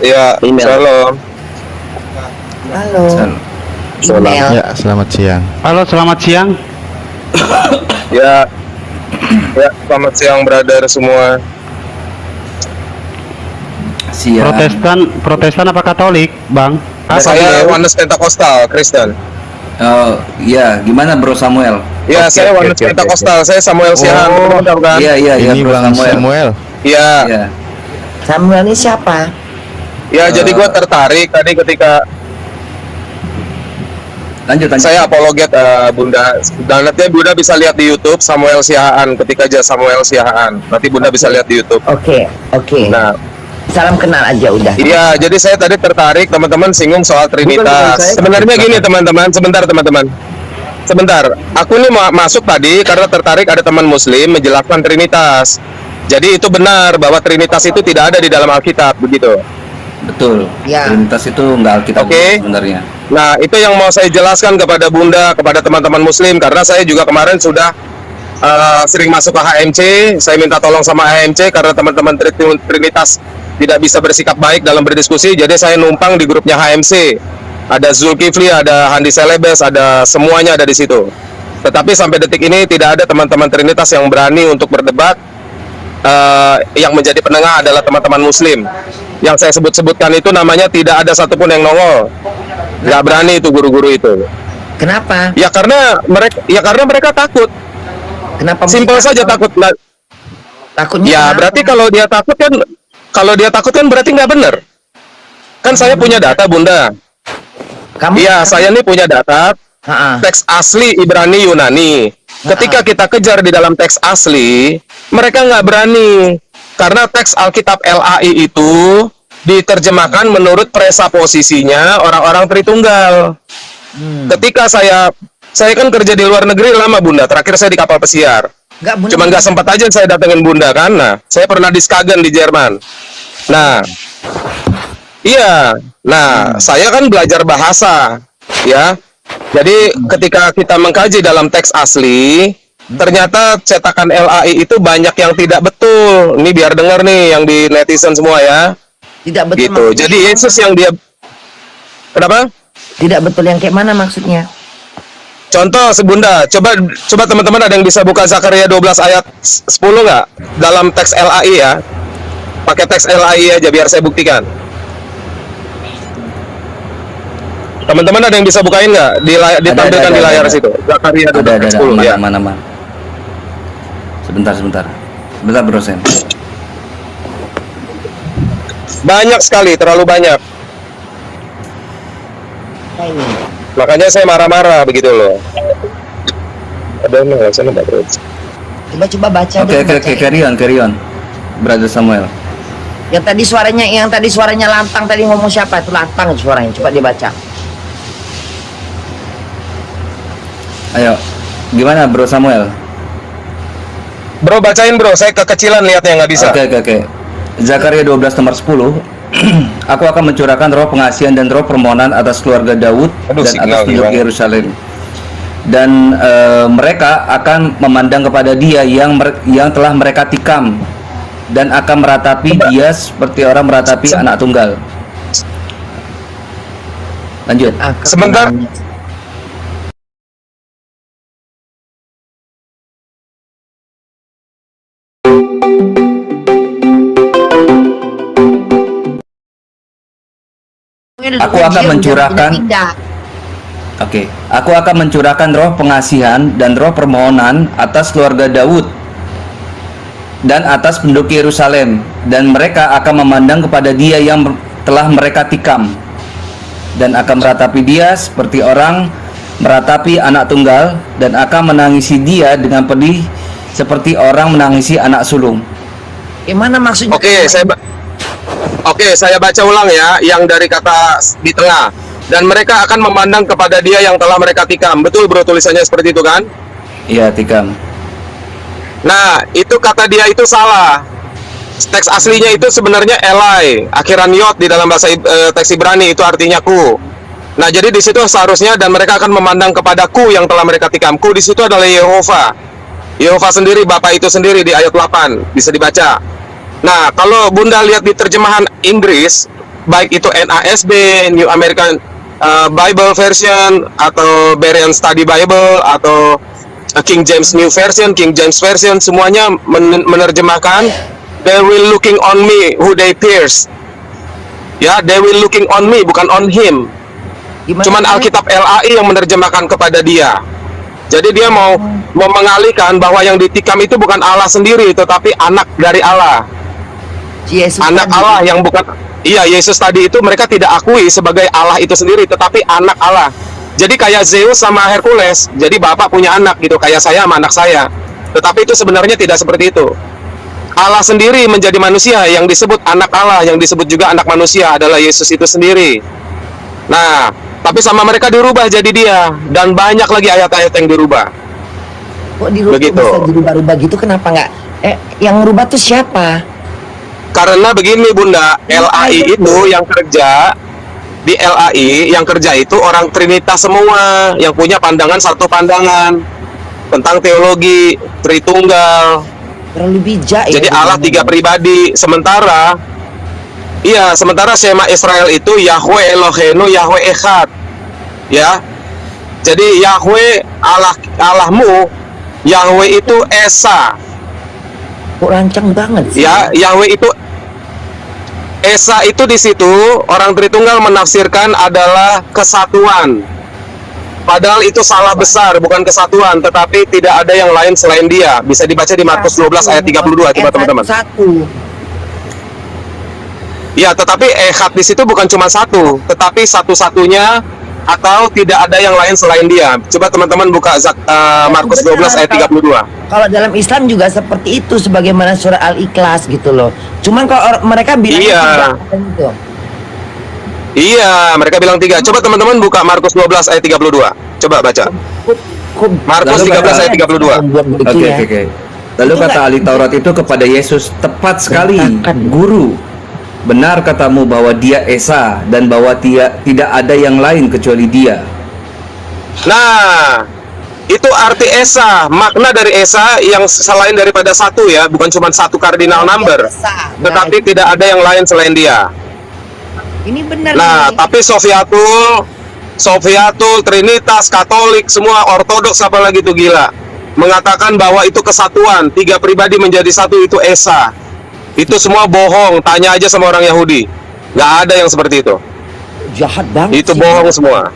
Ya, Email. shalom. Halo. Shalom. Email. Ya, selamat siang. Halo, selamat siang. Ya, ya, selamat siang brother semua. Siang. Protestan apa Katolik, Bang? Saya Oneness Pentakosta, Kristen. Oh, iya, gimana Bro Samuel? Ya, Oke, saya oke, Oneness oke, Pentakosta. Saya Samuel Siahan, Oh, tahu kan? Iya, Ini Bro Bang Samuel. Iya. Iya. Samuel ini siapa? Ya, jadi gue tertarik tadi ketika Lanjut. saya apologet Bunda. Dan nanti Bunda bisa lihat di YouTube Samuel Siahaan, ketika aja Samuel Siahaan. Nanti Bunda bisa lihat di YouTube. Oke. Nah, Salam kenal aja udah. iya, jadi saya tadi tertarik teman-teman singgung soal Trinitas. Sebenarnya gini teman-teman, sebentar teman-teman. Sebentar, aku ini masuk tadi karena tertarik ada teman muslim menjelaskan Trinitas. Jadi itu benar bahwa Trinitas itu tidak ada di dalam Alkitab, begitu. Betul. Ya. Trinitas itu enggak Alkitab Oke. sebenarnya. Nah, itu yang mau saya jelaskan kepada Bunda, kepada teman-teman muslim, karena saya juga kemarin sudah sering masuk ke HMC. Saya minta tolong sama HMC karena teman-teman Trinitas tidak bisa bersikap baik dalam berdiskusi, jadi saya numpang di grupnya HMC. Ada Zulkifli, ada Handi Selebes, ada semuanya ada di situ. Tetapi sampai detik ini tidak ada teman-teman Trinitas yang berani untuk berdebat. Yang menjadi penengah adalah teman-teman muslim. Yang saya sebut-sebutkan itu namanya tidak ada satupun yang nongol. Nggak berani itu guru-guru itu. Kenapa? Ya karena mereka takut. Kenapa? Simpel saja takut. Nah, Takutnya. ya kenapa? berarti kalau dia takut kan berarti nggak benar. Kan saya punya data Bunda. Kamu? Iya, saya nih punya data Ha-ha. teks asli Ibrani Yunani. Ketika kita kejar di dalam teks asli, mereka nggak berani. Karena teks Alkitab LAI itu diterjemahkan menurut presaposisinya orang-orang Tritunggal. Ketika saya kan kerja di luar negeri lama Bunda. Terakhir saya di kapal pesiar. Nggak, Bunda. Cuman nggak sempat aja saya datengin Bunda kan. Nah, saya pernah di Skagen di Jerman. Nah, iya. Nah, saya kan belajar bahasa, ya. Jadi ketika kita mengkaji dalam teks asli, ternyata cetakan LAI itu banyak yang tidak betul. Ini biar dengar nih yang di netizen semua ya. Tidak betul. Gitu. maksudnya. Jadi Yesus yang dia kenapa? Tidak betul yang kayak mana maksudnya? Contoh Bunda, coba teman-teman ada yang bisa buka Zakaria 12 ayat 10 nggak? Dalam teks LAI ya. Pakai teks LAI aja biar saya buktikan. Teman-teman ada yang bisa bukain nggak? Ditampilkan di layar situ. Zakaria 12 ayat 10 ya. Aman. Sebentar. Sebentar Bro Sam. Banyak sekali, terlalu banyak. Nah, ini. Makanya saya marah-marah begitu loh. Ada nggak sana Mbak Bro? Coba baca. Oke, carry on. Brother Samuel. Yang tadi suaranya lantang tadi ngomong siapa? Itu lantang suaranya. Coba dibaca. Ayo. Gimana Bro Samuel? Bro bacain bro, saya kekecilan lihatnya nggak bisa. Oke. Zakaria 12 nomor 10. Aku akan mencurahkan roh pengasihan dan roh permohonan atas keluarga Daud dan atas penduduk Yerusalem. Dan mereka akan memandang kepada dia yang telah mereka tikam dan akan meratapi dia seperti orang meratapi anak tunggal. Lanjut. Sebentar. Aku akan mencurahkan Aku akan mencurahkan roh pengasihan dan roh permohonan atas keluarga Daud dan atas penduduk Yerusalem, dan mereka akan memandang kepada dia yang telah mereka tikam dan akan meratapi dia seperti orang meratapi anak tunggal, dan akan menangisi dia dengan pedih seperti orang menangisi anak sulung. Gimana maksudnya? Oke, saya baca ulang ya, yang dari kata di tengah. Dan mereka akan memandang kepada dia yang telah mereka tikam. Betul bro, tulisannya seperti itu kan? Iya, tikam. Nah, itu kata dia itu salah. Teks aslinya itu sebenarnya elai, akhiran yod di dalam bahasa teks Ibrani itu artinya ku. Nah, jadi di situ seharusnya dan mereka akan memandang kepadaku yang telah mereka tikam. Ku di situ adalah Yehova. Yehova sendiri, Bapa itu sendiri di ayat 8 bisa dibaca. Nah, kalau Bunda lihat di terjemahan Inggris, baik itu NASB, New American Bible Version, atau Berean Study Bible, atau King James New Version, King James Version, semuanya menerjemahkan they will looking on me who they pierce. Ya, they will looking on me, bukan on him. Gimana Cuman caranya? Alkitab LAI yang menerjemahkan kepada dia. Jadi dia mau mengalihkan bahwa yang ditikam itu bukan Allah sendiri, tetapi anak dari Allah. Yesus Anak tadi. Allah yang bukan, iya, Yesus tadi itu mereka tidak akui sebagai Allah itu sendiri, tetapi anak Allah. Jadi kayak Zeus sama Hercules, jadi bapak punya anak gitu, kayak saya sama anak saya. Tetapi itu sebenarnya tidak seperti itu. Allah sendiri menjadi manusia, yang disebut anak Allah, yang disebut juga anak manusia adalah Yesus itu sendiri. Nah, tapi sama mereka dirubah jadi dia, dan banyak lagi ayat-ayat yang dirubah. Kok dirubah Begitu. bisa dirubah-rubah gitu, kenapa nggak? Yang ngerubah tuh siapa? Karena begini Bunda, LAI itu yang kerja di LAI, yang kerja itu orang Trinitas semua, yang punya pandangan satu pandangan tentang teologi Tritunggal. Terlalu bijak ya. Jadi Allah tiga pribadi. Sementara Shema Israel itu Yahweh Eloheinu, Yahweh Echad. Ya. Jadi Yahweh Allahmu, Yahweh itu Esa. Kok rancang banget sih? Ya, Yahweh itu Esa itu di situ orang Tritunggal menafsirkan adalah kesatuan. Padahal itu salah besar, bukan kesatuan, tetapi tidak ada yang lain selain dia. Bisa dibaca di Markus 12 ayat 32, coba teman-teman. Satu. Ya, tetapi Echad di situ bukan cuma satu, tetapi satu-satunya atau tidak ada yang lain selain dia. Coba teman-teman buka Markus 12 ayat 32. Kalau dalam Islam juga seperti itu, sebagaimana surah Al-Ikhlas gitu loh. Cuman kalau mereka bilang Iya. gitu. Iya, mereka bilang tiga. Coba teman-teman buka Markus 12 ayat 32. Coba baca. Markus Lalu 13 ayat 32. Oke, oke. Lalu Itu kata nggak- ahli Taurat itu kepada Yesus, tepat sekali, Berantakan. Guru. Benar katamu bahwa dia Esa dan bahwa tidak ada yang lain kecuali dia. Nah, itu arti Esa, makna dari Esa yang selain daripada satu ya, bukan cuma satu cardinal number, Esa. Nah, tetapi tidak ada yang lain selain dia. ini benar Nah, nih. tapi Sofiatul, Trinitas, Katolik, semua Ortodoks apa lagi tuh gila, mengatakan bahwa itu kesatuan, tiga pribadi menjadi satu, itu Esa. Itu semua bohong, tanya aja sama orang Yahudi. Nggak ada yang seperti itu. Jahat banget. Itu sih. bohong semua.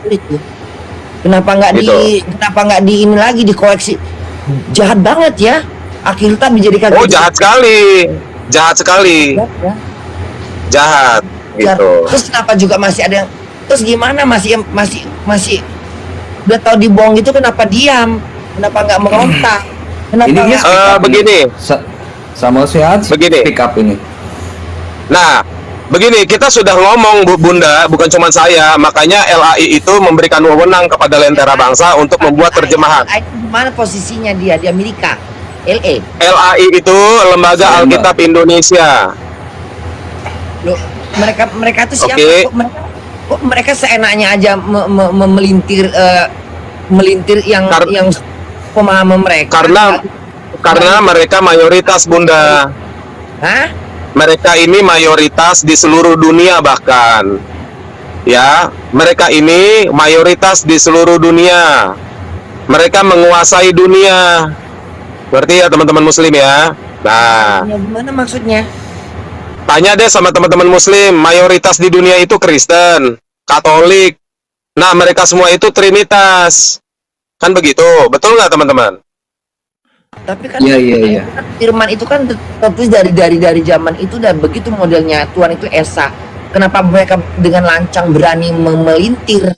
Kenapa nggak Gitu. kenapa nggak di ini lagi dikoreksi? Jahat banget ya. Akhirnya menjadikan Oh, jahat sekali. Jahat sekali. Ya. Jahat. Gitu. Terus kenapa juga masih ada yang terus gimana masih udah tahu dibohong gitu, kenapa diam? Kenapa nggak merontak? Kenapa Ini dia nggak- Begini. Samuel Sehat Begini. pick up ini. Nah, begini, kita sudah ngomong Bunda, bukan cuma saya, makanya LAI itu memberikan wewenang kepada Lentera Bangsa untuk membuat terjemahan. Di mana posisinya dia di Amerika? LA. LAI itu Lembaga Saya, Mbak. Alkitab Indonesia. Loh, mereka tuh siapa? Oke. Kok mereka seenaknya aja melintir melintir yang pemahaman mereka? Karena mereka mayoritas Bunda. Hah? Mereka ini mayoritas di seluruh dunia bahkan. Ya, mereka ini mayoritas di seluruh dunia. Mereka menguasai dunia. Berarti ya teman-teman muslim ya. Nah, Ya, gimana maksudnya? tanya deh sama teman-teman muslim, mayoritas di dunia itu Kristen, Katolik. Nah, mereka semua itu Trinitas. Kan begitu, betul nggak teman-teman? Tapi kan Iya. firman itu kan tertulis dari zaman itu, dan begitu modelnya Tuhan itu Esa. Kenapa mereka dengan lancang berani memelintir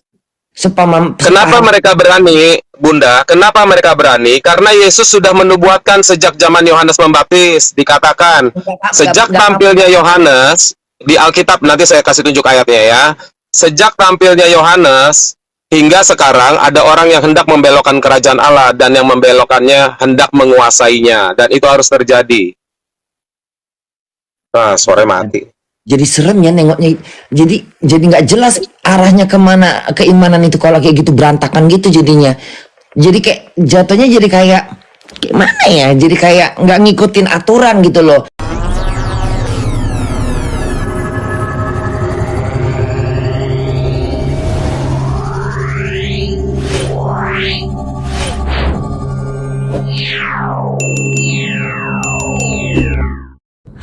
Kenapa mereka berani, Bunda? Kenapa mereka berani? Karena Yesus sudah menubuatkan sejak zaman Yohanes Pembaptis. Dikatakan, sejak tampilnya Yohanes, di Alkitab, nanti saya kasih tunjuk ayatnya ya. Sejak tampilnya Yohanes, hingga sekarang ada orang yang hendak membelokkan kerajaan Allah, dan yang membelokkannya hendak menguasainya. Dan itu harus terjadi. Nah, sore mati. Jadi serem ya nengoknya. Jadi nggak jelas arahnya kemana keimanan itu kalau kayak gitu, berantakan gitu jadinya. Jadi kayak jatuhnya jadi kayak mana ya? Jadi kayak nggak ngikutin aturan gitu loh.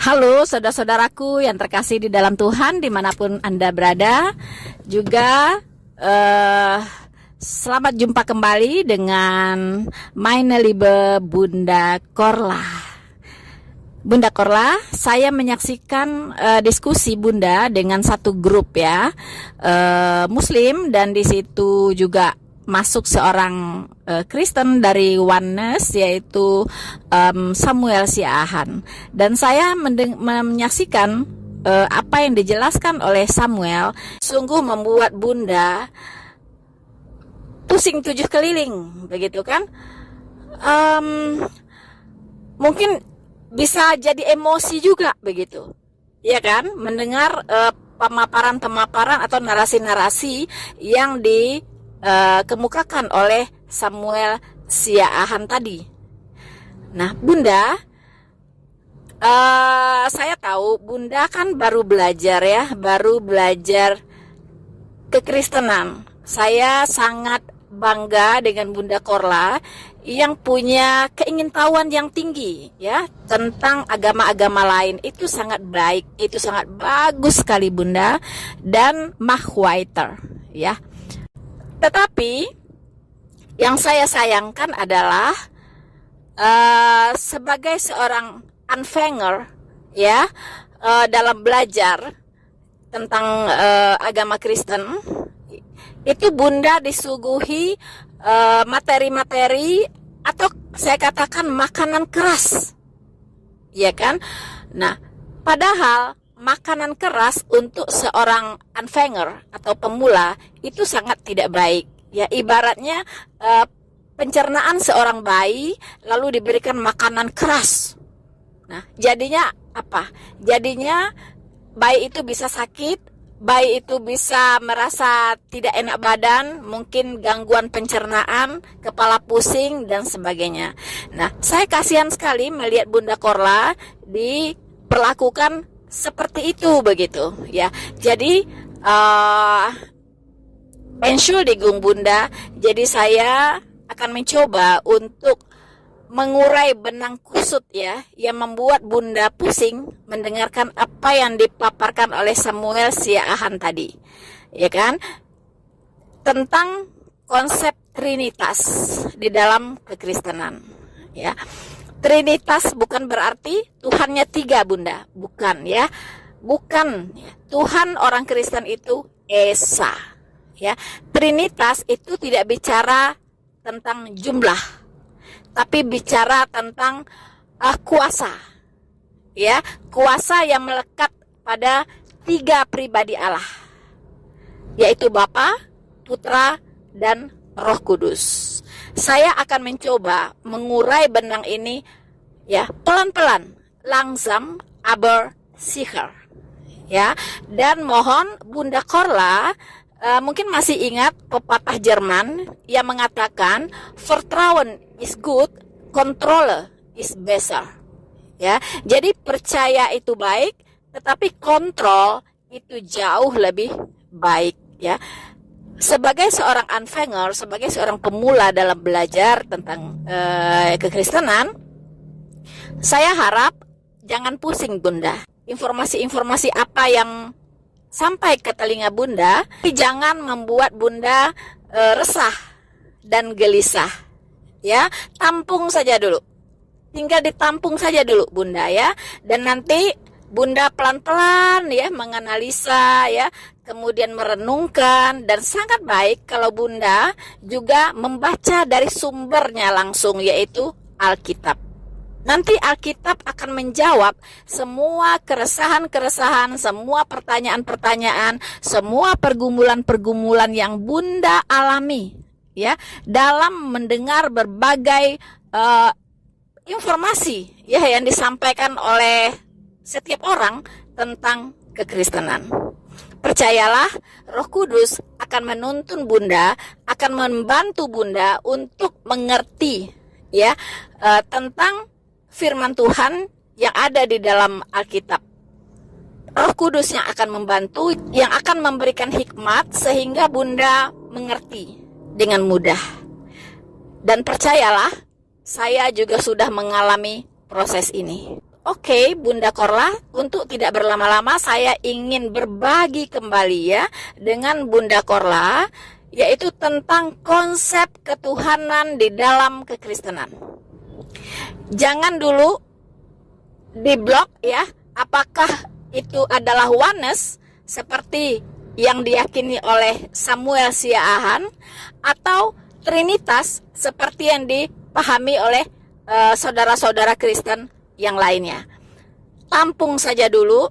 Halo saudara-saudaraku yang terkasih di dalam Tuhan dimanapun Anda berada. Juga selamat jumpa kembali dengan meine liebe Bunda Korla. Bunda Korla, saya menyaksikan diskusi Bunda dengan satu grup ya, Muslim, dan di situ juga masuk seorang Kristen dari Oneness, yaitu Samuel Siahaan. Dan saya menyaksikan apa yang dijelaskan oleh Samuel sungguh membuat Bunda pusing 7 keliling, begitu kan? Mungkin bisa jadi emosi juga, begitu, ya kan? Mendengar pemaparan-pemaparan atau narasi-narasi yang dikemukakan oleh Samuel Siahaan tadi. Nah, Bunda, saya tahu Bunda kan baru belajar kekristenan. Saya sangat bangga dengan Bunda Korla yang punya keingintahuan yang tinggi ya tentang agama-agama lain. Itu sangat baik, itu sangat bagus sekali Bunda, dan Mahwaiter ya. Tetapi yang saya sayangkan adalah sebagai seorang Anfänger ya, dalam belajar tentang agama Kristen, itu Bunda disuguhi materi-materi atau saya katakan makanan keras, ya kan? Nah, padahal makanan keras untuk seorang Anfänger atau pemula itu sangat tidak baik. Ya, ibaratnya pencernaan seorang bayi lalu diberikan makanan keras. Nah, jadinya apa? Jadinya bayi itu bisa sakit, bayi itu bisa merasa tidak enak badan, mungkin gangguan pencernaan, kepala pusing dan sebagainya. Nah, saya kasihan sekali melihat Bunda Korla diperlakukan seperti itu, begitu ya. Jadi Entschuldigung Bunda, jadi saya akan mencoba untuk mengurai benang kusut ya yang membuat Bunda pusing mendengarkan apa yang dipaparkan oleh Samuel Siahaan tadi, ya kan, tentang konsep Trinitas di dalam kekristenan ya. Trinitas bukan berarti Tuhannya 3 Bunda, bukan ya. Bukan ya. Tuhan orang Kristen itu Esa ya. Trinitas itu tidak bicara tentang jumlah, tapi bicara tentang kuasa ya. Kuasa yang melekat pada 3 pribadi Allah, yaitu Bapa, Putra, dan Roh Kudus. Saya akan mencoba mengurai benang ini ya pelan-pelan, langsam aber sicher ya. Dan mohon Bunda Korla mungkin masih ingat pepatah Jerman yang mengatakan Vertrauen is good, Kontrolle is besser ya. Jadi percaya itu baik, tetapi kontrol itu jauh lebih baik ya. Sebagai seorang Anfänger, sebagai seorang pemula dalam belajar tentang kekristenan, saya harap jangan pusing Bunda. Informasi-informasi apa yang sampai ke telinga Bunda, tapi jangan membuat Bunda resah dan gelisah. Ya, tampung saja dulu. Tinggal ditampung saja dulu Bunda ya. Dan nanti Bunda pelan-pelan ya menganalisa ya, kemudian merenungkan, dan sangat baik kalau Bunda juga membaca dari sumbernya langsung, yaitu Alkitab. Nanti Alkitab akan menjawab semua keresahan-keresahan, semua pertanyaan-pertanyaan, semua pergumulan-pergumulan yang Bunda alami ya dalam mendengar berbagai informasi ya yang disampaikan oleh setiap orang tentang kekristenan. Percayalah, Roh Kudus akan menuntun Bunda, akan membantu Bunda untuk mengerti ya tentang firman Tuhan yang ada di dalam Alkitab. Roh Kudus yang akan membantu, yang akan memberikan hikmat sehingga Bunda mengerti dengan mudah. Dan percayalah, saya juga sudah mengalami proses ini. Oke, Bunda Korla, untuk tidak berlama-lama saya ingin berbagi kembali ya dengan Bunda Korla, yaitu tentang konsep ketuhanan di dalam kekristenan. Jangan dulu diblok ya, apakah itu adalah oneness seperti yang diyakini oleh Samuel Siaahan atau Trinitas seperti yang dipahami oleh saudara-saudara Kristen yang lainnya. Tampung saja dulu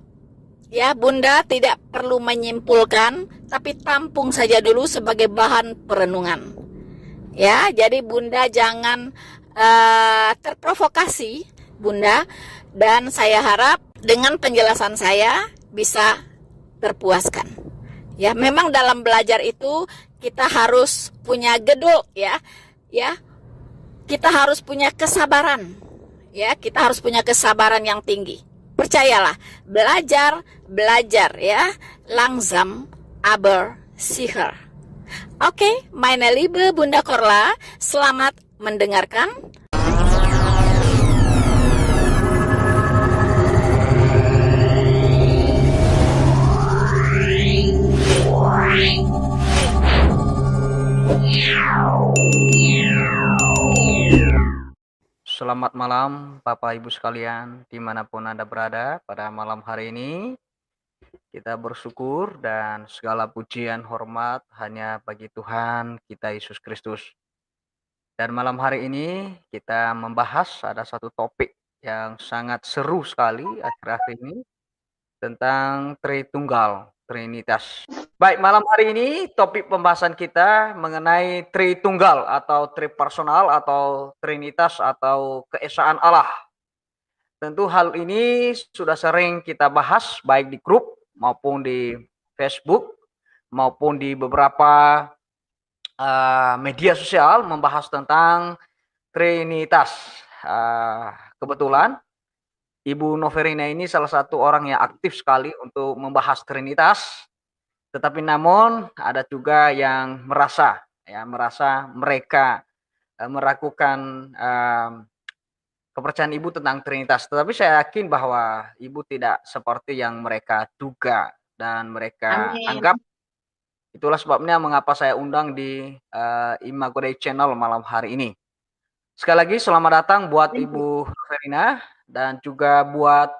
ya, Bunda tidak perlu menyimpulkan, tapi tampung saja dulu sebagai bahan perenungan. Ya, jadi Bunda jangan terprovokasi, Bunda, dan saya harap dengan penjelasan saya bisa terpuaskan. Ya, memang dalam belajar itu kita harus punya gedul ya. Ya, kita harus punya kesabaran. Ya, kita harus punya kesabaran yang tinggi. Percayalah, belajar ya, langsam aber sicher. Oke, meine liebe Bunda Korla, selamat mendengarkan. Selamat malam Bapak Ibu sekalian dimanapun Anda berada. Pada malam hari ini kita bersyukur dan segala pujian hormat hanya bagi Tuhan kita Yesus Kristus. Dan malam hari ini kita membahas ada satu topik yang sangat seru sekali akhir-akhir ini tentang Tritunggal, Trinitas. Baik, malam hari ini topik pembahasan kita mengenai Tritunggal atau Tripersonal atau Trinitas atau keesaan Allah. Tentu hal ini sudah sering kita bahas baik di grup maupun di Facebook maupun di beberapa media sosial membahas tentang Trinitas. Kebetulan Ibu Noverina ini salah satu orang yang aktif sekali untuk membahas Trinitas. Tetapi namun ada juga yang merasa mereka meragukan kepercayaan Ibu tentang Trinitas. Tetapi saya yakin bahwa Ibu tidak seperti yang mereka duga dan mereka anggap. Itulah sebabnya mengapa saya undang di Immaculate Channel malam hari ini. Sekali lagi selamat datang buat Ibu Noverina dan juga buat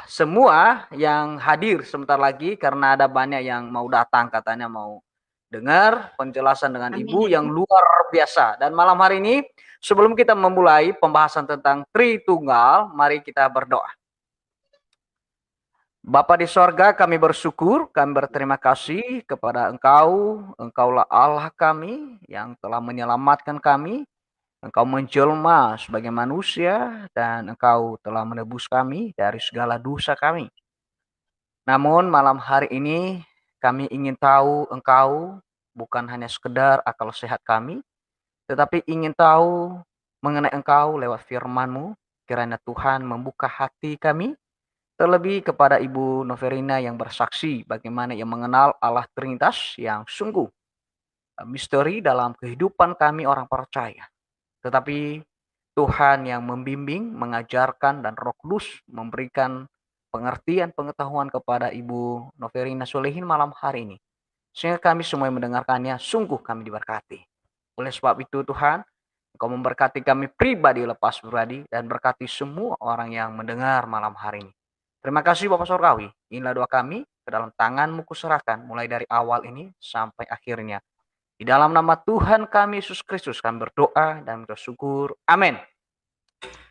semua yang hadir sebentar lagi karena ada banyak yang mau datang katanya mau dengar penjelasan dengan Ibu yang luar biasa. Dan malam hari ini sebelum kita memulai pembahasan tentang Tritunggal, mari kita berdoa. Bapa di sorga, kami bersyukur, kami berterima kasih kepada Engkau. Engkaulah Allah kami yang telah menyelamatkan kami. Engkau menjelma sebagai manusia dan Engkau telah menebus kami dari segala dosa kami. Namun malam hari ini kami ingin tahu Engkau bukan hanya sekedar akal sehat kami, tetapi ingin tahu mengenai Engkau lewat firman-Mu. Kiranya Tuhan membuka hati kami, terlebih kepada Ibu Noverina yang bersaksi bagaimana ia mengenal Allah Trinitas yang sungguh misteri dalam kehidupan kami orang percaya. Tetapi Tuhan yang membimbing, mengajarkan, dan Roh Kudus memberikan pengertian, pengetahuan kepada Ibu Noverina Solehin malam hari ini. Sehingga kami semua yang mendengarkannya, sungguh kami diberkati. Oleh sebab itu Tuhan, Engkau memberkati kami pribadi lepas pribadi, dan berkati semua orang yang mendengar malam hari ini. Terima kasih Bapak Surgawi. Inilah doa kami, ke dalam tangan-Mu kuserahkan, mulai dari awal ini sampai akhirnya. Di dalam nama Tuhan kami Yesus Kristus kami berdoa dan bersyukur. Amin.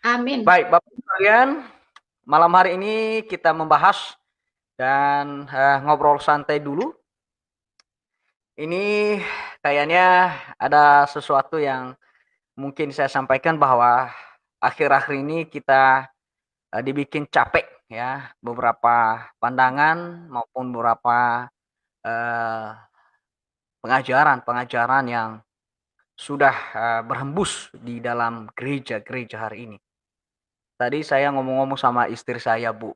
Amin. Baik Bapak sekalian, malam hari ini kita membahas dan ngobrol santai dulu. Ini kayaknya ada sesuatu yang mungkin saya sampaikan bahwa akhir-akhir ini kita dibikin capek ya, beberapa pandangan maupun beberapa pengajaran yang sudah berhembus di dalam gereja-gereja hari ini. Tadi saya ngomong-ngomong sama istri saya, Bu.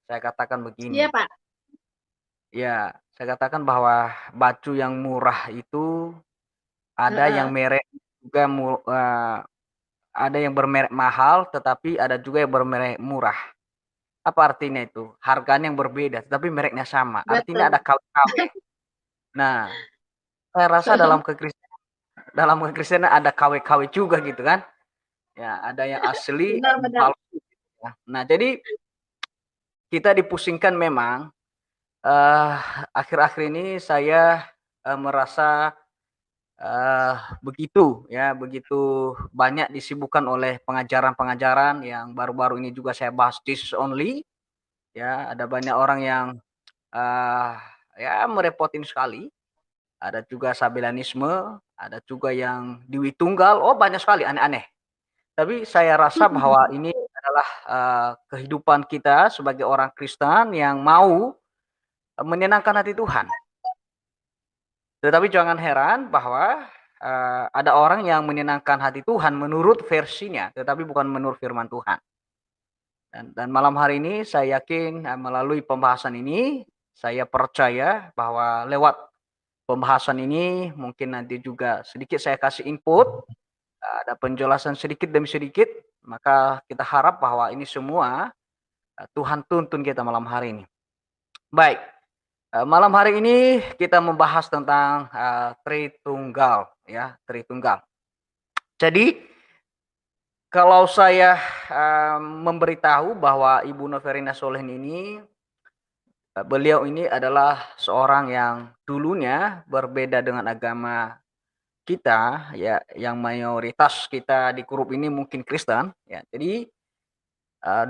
Saya katakan begini. Iya, Pak. Ya, saya katakan bahwa baju yang murah itu ada yang merek juga ada yang bermerek mahal, tetapi ada juga yang bermerek murah. Apa artinya itu? Harganya yang berbeda, tetapi mereknya sama. Artinya ada Betul. KW-KW. Nah, saya rasa dalam kekristenan ada KW-KW juga gitu kan. Ya, ada yang asli, ada yang Benar-benar. palsu. Ya. Nah, jadi kita dipusingkan memang. Akhir-akhir ini saya merasa begitu ya, begitu banyak disibukkan oleh pengajaran-pengajaran yang baru-baru ini juga saya bahas Jesus only. Ya, ada banyak orang yang uh, ya merepotin sekali. Ada juga Sabelianisme, ada juga yang Dewi Tunggal. Oh, banyak sekali aneh-aneh. Tapi saya rasa bahwa ini adalah kehidupan kita sebagai orang Kristen yang mau menyenangkan hati Tuhan. Tetapi jangan heran bahwa ada orang yang menyenangkan hati Tuhan menurut versinya, tetapi bukan menurut firman Tuhan. Dan malam hari ini saya yakin melalui pembahasan ini, saya percaya bahwa lewat pembahasan ini mungkin nanti juga sedikit saya kasih input, ada penjelasan sedikit demi sedikit, maka kita harap bahwa ini semua Tuhan tuntun kita malam hari ini. Baik, malam hari ini kita membahas tentang Tritunggal, ya, Tritunggal. Jadi kalau saya memberitahu bahwa Ibu Noverina Solen ini, beliau ini adalah seorang yang dulunya berbeda dengan agama kita, ya, yang mayoritas kita di grup ini mungkin Kristen, ya. Jadi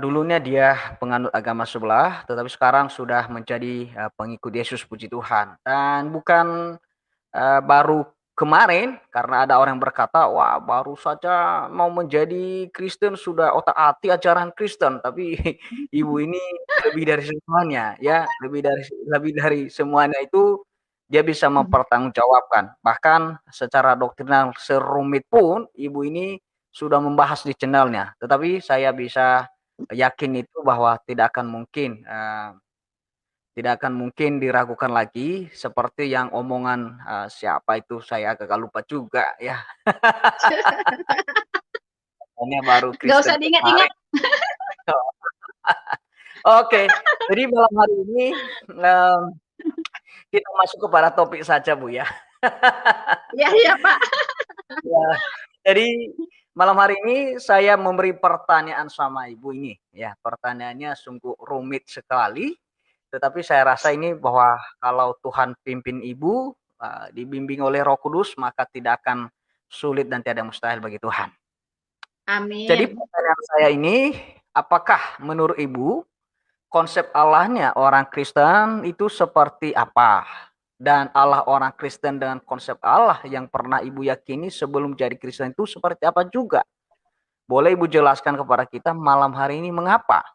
dulunya dia penganut agama sebelah, tetapi sekarang sudah menjadi pengikut Yesus, puji Tuhan. Dan bukan baru kemarin, karena ada orang yang berkata, wah baru saja mau menjadi Kristen sudah otak-atik ajaran Kristen, tapi ibu ini lebih dari semuanya, ya, lebih dari semuanya itu dia bisa mempertanggungjawabkan. Bahkan secara doktrinal serumit pun ibu ini sudah membahas di channelnya. Tetapi saya bisa yakin itu bahwa tidak akan mungkin diragukan lagi seperti yang omongan siapa itu saya agak lupa juga ya. Ini baru Gak usah Kristen diingat-ingat. kemarin. Oke, jadi malam hari ini kita masuk kepada topik saja Bu ya. Ya, Pak. Ya, jadi malam hari ini saya memberi pertanyaan sama Ibu ini ya. Pertanyaannya sungguh rumit sekali. Tetapi saya rasa ini bahwa kalau Tuhan pimpin Ibu, dibimbing oleh Roh Kudus, maka tidak akan sulit dan tiada mustahil bagi Tuhan. Jadi Amin. pertanyaan saya ini, apakah menurut Ibu konsep Allahnya orang Kristen itu seperti apa? Dan Allah orang Kristen dengan konsep Allah yang pernah Ibu yakini sebelum jadi Kristen itu seperti apa juga? Boleh Ibu jelaskan kepada kita malam hari ini mengapa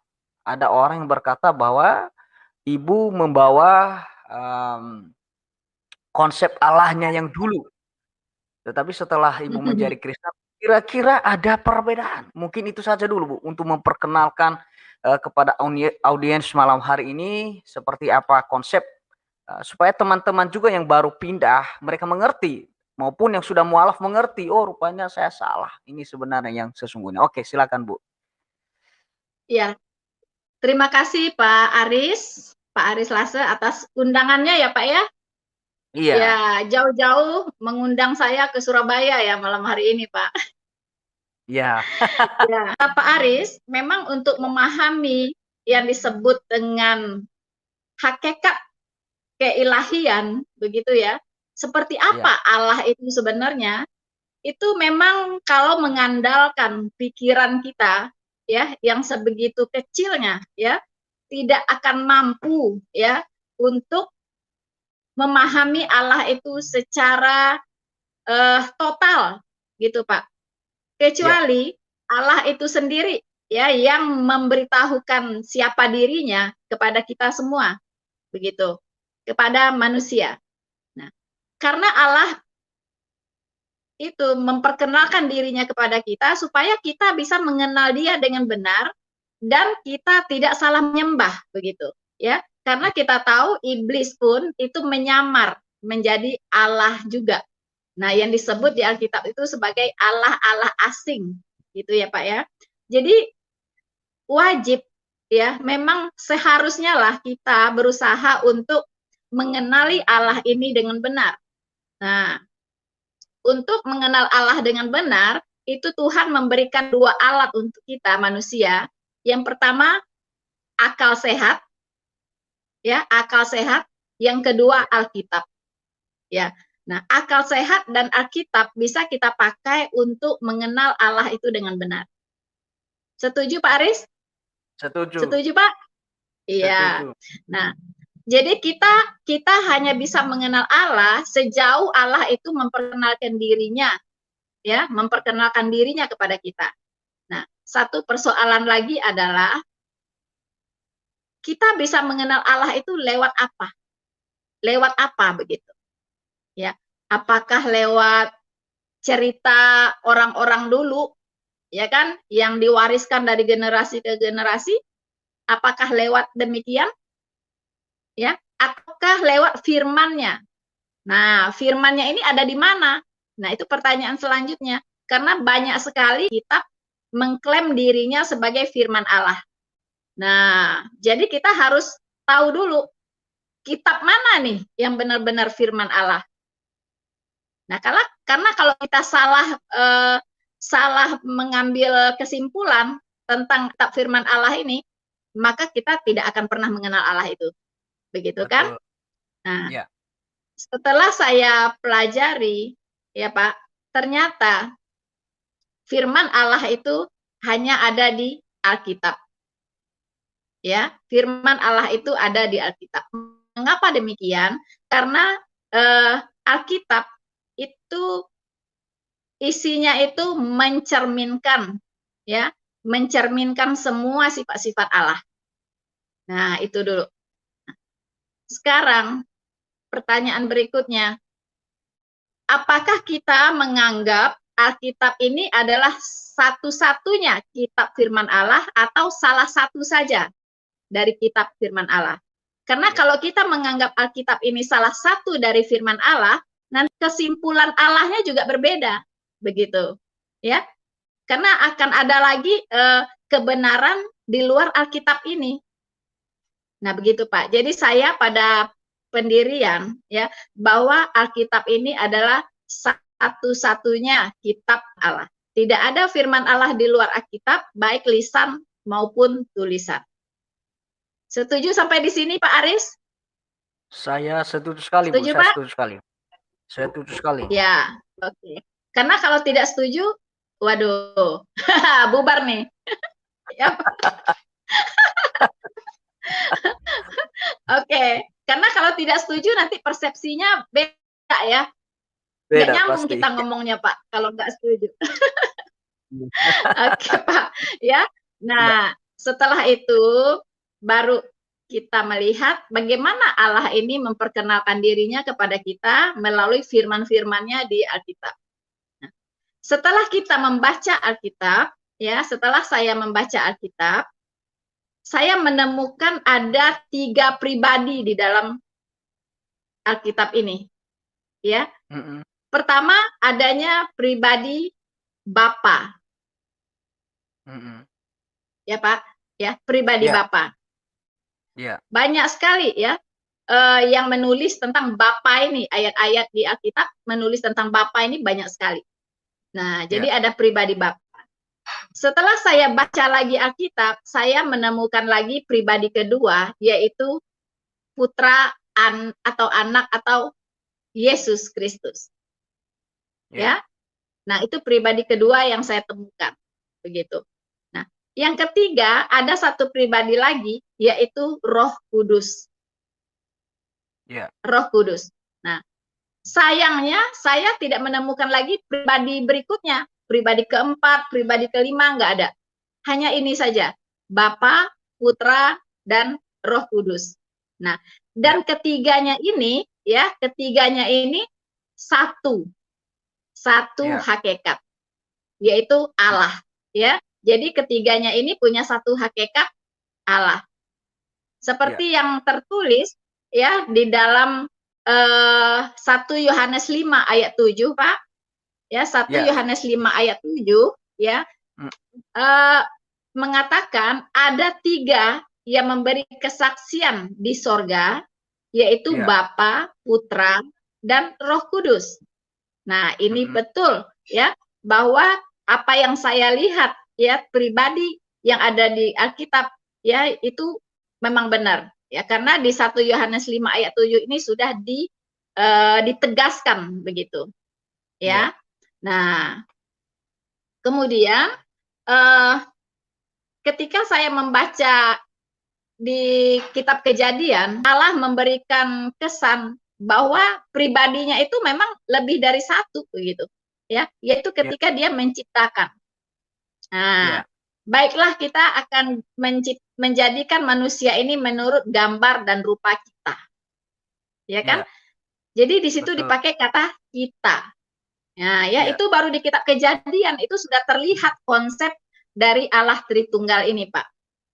ada orang yang berkata bahwa Ibu membawa konsep Allahnya yang dulu. Tetapi setelah Ibu menjadi Kristen, kira-kira ada perbedaan. Mungkin itu saja dulu Bu, untuk memperkenalkan kepada audiens malam hari ini seperti apa konsep, supaya teman-teman juga yang baru pindah, mereka mengerti. Maupun yang sudah mualaf mengerti, oh rupanya saya salah. Ini sebenarnya yang sesungguhnya. Oke, silakan Bu. Ya, terima kasih Pak Aris Lase atas undangannya ya Pak ya. Iya. Ya, jauh-jauh mengundang saya ke Surabaya ya malam hari ini Pak. Iya. Ya, Pak Aris, memang untuk memahami yang disebut dengan hakikat keilahian, begitu ya. Seperti apa Allah itu sebenarnya? Itu memang kalau mengandalkan pikiran kita ya yang sebegitu kecilnya ya, tidak akan mampu ya untuk memahami Allah itu secara total gitu Pak. Kecuali Allah itu sendiri ya yang memberitahukan siapa dirinya kepada kita semua, begitu, kepada manusia. Nah, karena Allah itu memperkenalkan dirinya kepada kita supaya kita bisa mengenal Dia dengan benar dan kita tidak salah menyembah, begitu ya. Karena kita tahu iblis pun itu menyamar menjadi Allah juga. Nah, yang disebut di Alkitab itu sebagai Allah-Allah asing gitu ya Pak ya. Jadi wajib ya, memang seharusnya lah kita berusaha untuk mengenali Allah ini dengan benar. Nah, untuk mengenal Allah dengan benar, itu Tuhan memberikan dua alat untuk kita manusia. Yang pertama, akal sehat, ya, akal sehat. Yang kedua, Alkitab. Ya. Nah, akal sehat dan Alkitab bisa kita pakai untuk mengenal Allah itu dengan benar. Setuju Pak Aris? Setuju. Setuju Pak? Iya. Setuju. Nah, jadi kita hanya bisa mengenal Allah sejauh Allah itu memperkenalkan dirinya, ya, memperkenalkan dirinya kepada kita. Nah, satu persoalan lagi adalah kita bisa mengenal Allah itu lewat apa? Lewat apa begitu? Ya, apakah lewat cerita orang-orang dulu, ya kan, yang diwariskan dari generasi ke generasi? Apakah lewat demikian? Ya, ataukah lewat firman-Nya? Nah, firman-Nya ini ada di mana? Nah, itu pertanyaan selanjutnya. Karena banyak sekali kitab mengklaim dirinya sebagai firman Allah. Nah, jadi kita harus tahu dulu kitab mana nih yang benar-benar firman Allah. Nah, karena kalau kita salah mengambil kesimpulan tentang kitab firman Allah ini, maka kita tidak akan pernah mengenal Allah itu. Begitu kan? Betul. Nah, Ya. setelah saya pelajari, ya Pak, ternyata firman Allah itu hanya ada di Alkitab. Ya, firman Allah itu ada di Alkitab. Mengapa demikian? Karena Alkitab itu isinya itu mencerminkan, ya, mencerminkan semua sifat-sifat Allah. Nah, itu dulu. Sekarang pertanyaan berikutnya, apakah kita menganggap Alkitab ini adalah satu-satunya kitab firman Allah atau salah satu saja dari kitab firman Allah? Karena kalau kita menganggap Alkitab ini salah satu dari firman Allah, nanti kesimpulan Allahnya juga berbeda, begitu, ya. Karena akan ada lagi kebenaran di luar Alkitab ini. Nah, begitu Pak. Jadi saya pada pendirian, ya, bahwa Alkitab ini adalah satu-satunya kitab Allah. Tidak ada firman Allah di luar Alkitab, baik lisan maupun tulisan. Setuju sampai di sini Pak Aris? Saya setuju sekali, Setuju, Bu. Saya Pak? setuju sekali. Setuju sekali. Ya, oke. Karena kalau tidak setuju, waduh, bubar nih. Ya. Oke, karena kalau tidak setuju nanti persepsinya beda ya. Nggak Beda nyambung pasti. kita ngomongnya Pak, kalau nggak setuju. Oke Pak, ya. Nah, setelah itu baru kita melihat bagaimana Allah ini memperkenalkan dirinya kepada kita melalui firman-firman-Nya di Alkitab. Nah, setelah kita membaca Alkitab, ya, setelah saya membaca Alkitab, saya menemukan ada 3 pribadi di dalam Alkitab ini, ya. Pertama, adanya pribadi Bapa, ya Pak, ya, pribadi Ya. Bapa. Ya. Banyak sekali ya yang menulis tentang Bapa ini, ayat-ayat di Alkitab menulis tentang Bapa ini banyak sekali. Nah, jadi ada pribadi Bapa. Setelah saya baca lagi Alkitab, saya menemukan lagi pribadi kedua, yaitu putra atau anak atau Yesus Kristus. Ya. Nah, itu pribadi kedua yang saya temukan. Begitu. Nah, yang ketiga, ada satu pribadi lagi, yaitu Roh Kudus. Ya. Roh Kudus. Nah, sayangnya saya tidak menemukan lagi pribadi berikutnya. Pribadi keempat, pribadi kelima, nggak ada. Hanya ini saja. Bapa, Putra, dan Roh Kudus. Nah, dan ketiganya ini, ya, ketiganya ini satu hakikat, yaitu Allah. Ya, jadi ketiganya ini punya satu hakikat Allah. Seperti yang tertulis ya di dalam 1 Yohanes 5 ayat 7, Pak. Ya, 1 Yohanes 5 ayat 7, ya. Mm, eh, mengatakan ada 3 yang memberi kesaksian di sorga, yaitu ya. Bapa, Putra, dan Roh Kudus. Nah, ini Mm-mm. betul ya, bahwa apa yang saya lihat ya pribadi yang ada di Alkitab ya itu memang benar ya, karena di 1 Yohanes 5 ayat 7 ini sudah ditegaskan begitu Ya. ya. Nah, kemudian eh, ketika saya membaca di kitab Kejadian, Allah memberikan kesan bahwa pribadinya itu memang lebih dari satu begitu ya, yaitu Ya. ketika dia menciptakan. Nah, Ya. baiklah kita akan menjadikan manusia ini menurut gambar dan rupa kita, ya kan? Ya. Jadi di situ Betul. dipakai kata kita. Nah, ya Ya. itu baru di kitab Kejadian itu sudah terlihat konsep dari Allah Tritunggal ini, Pak.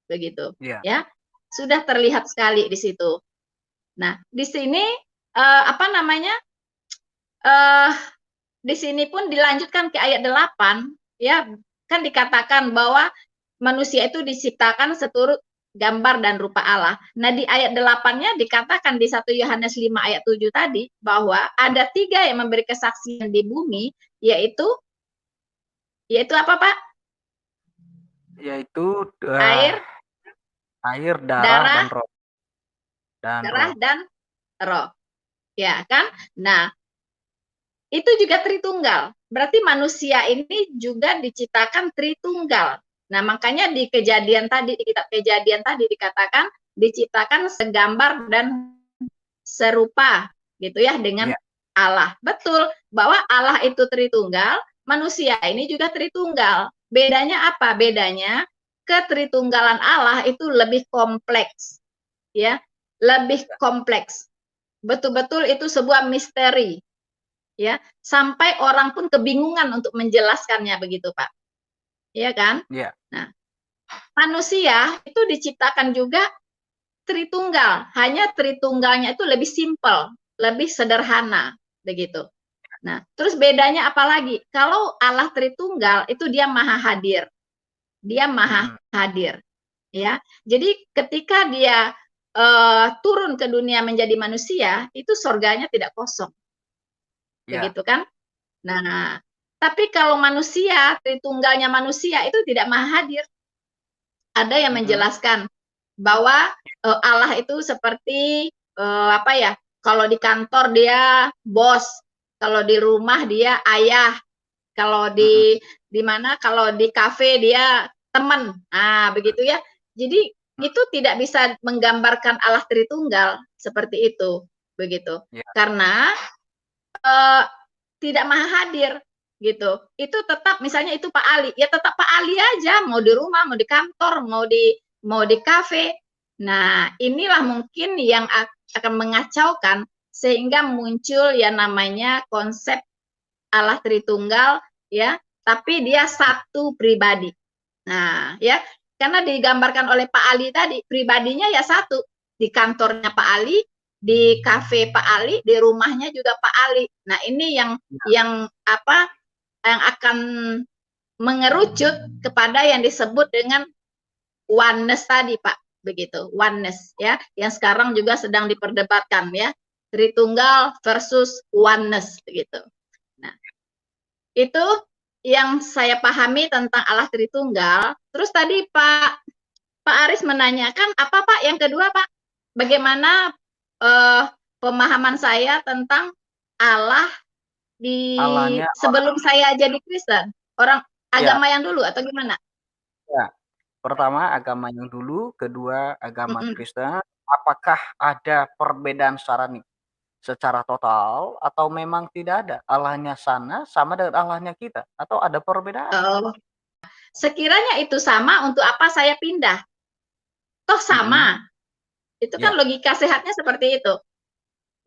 Begitu, Ya. ya. Sudah terlihat sekali di situ. Nah, di sini apa namanya? Di sini pun dilanjutkan ke ayat 8, ya, kan dikatakan bahwa manusia itu diciptakan seturut gambar dan rupa Allah. Nah, di ayat 8-nya dikatakan di 1 Yohanes 5 ayat 7 tadi bahwa ada 3 yang memberi kesaksian di bumi, yaitu apa, Pak? Yaitu Air, air, darah, darah, dan roh. darah dan roh. Ya kan? Nah, itu juga Tritunggal. Berarti manusia ini juga diciptakan Tritunggal. Nah, makanya di Kejadian tadi, di kitab Kejadian tadi dikatakan diciptakan segambar dan serupa gitu ya dengan Ya. Allah. Betul bahwa Allah itu Tritunggal, manusia ini juga Tritunggal. Bedanya apa? Bedanya ketritunggalan Allah itu lebih kompleks. Ya, lebih kompleks. Betul-betul itu sebuah misteri. Ya, sampai orang pun kebingungan untuk menjelaskannya begitu, Pak. Iya kan? Ya. Nah, manusia itu diciptakan juga Tritunggal, hanya Tritunggalnya itu lebih simpel, lebih sederhana begitu. Nah, terus bedanya apa lagi? Kalau Allah Tritunggal itu dia maha hadir. Dia maha hadir, ya. Jadi ketika dia turun ke dunia menjadi manusia, itu surganya tidak kosong. Ya. Begitu kan? Nah, tapi kalau manusia, Tritunggalnya manusia itu tidak maha hadir. Ada yang menjelaskan bahwa Allah itu seperti apa ya? Kalau di kantor dia bos, kalau di rumah dia ayah, kalau di mana? Kalau di kafe dia teman. Nah, begitu ya. Jadi itu tidak bisa menggambarkan Allah Tritunggal seperti itu, begitu. Ya. Karena tidak maha hadir gitu. Itu tetap misalnya itu Pak Ali, ya tetap Pak Ali aja, mau di rumah, mau di kantor, mau di kafe. Nah, inilah mungkin yang akan mengacaukan sehingga muncul yang namanya konsep Allah Tritunggal ya, tapi dia satu pribadi. Nah, ya, karena digambarkan oleh Pak Ali tadi, pribadinya ya satu, di kantornya Pak Ali, di kafe Pak Ali, di rumahnya juga Pak Ali. Nah, ini yang apa? Yang akan mengerucut kepada yang disebut dengan oneness tadi, Pak. Begitu, oneness ya, yang sekarang juga sedang diperdebatkan ya. Tritunggal versus oneness begitu. Nah, itu yang saya pahami tentang Allah Tritunggal. Terus tadi Pak Aris menanyakan apa Pak yang kedua Pak? Bagaimana pemahaman saya tentang Allah di Allahnya sebelum saya jadi Kristen, orang Ya. agama yang dulu atau gimana? Ya. Pertama agama yang dulu, kedua agama Mm-mm. Kristen. Apakah ada perbedaan secara total atau memang tidak ada? Allahnya sana sama dengan Allahnya kita atau ada perbedaan? Oh, sekiranya itu sama, untuk apa saya pindah? Toh sama. Itu kan Ya. logika sehatnya seperti itu.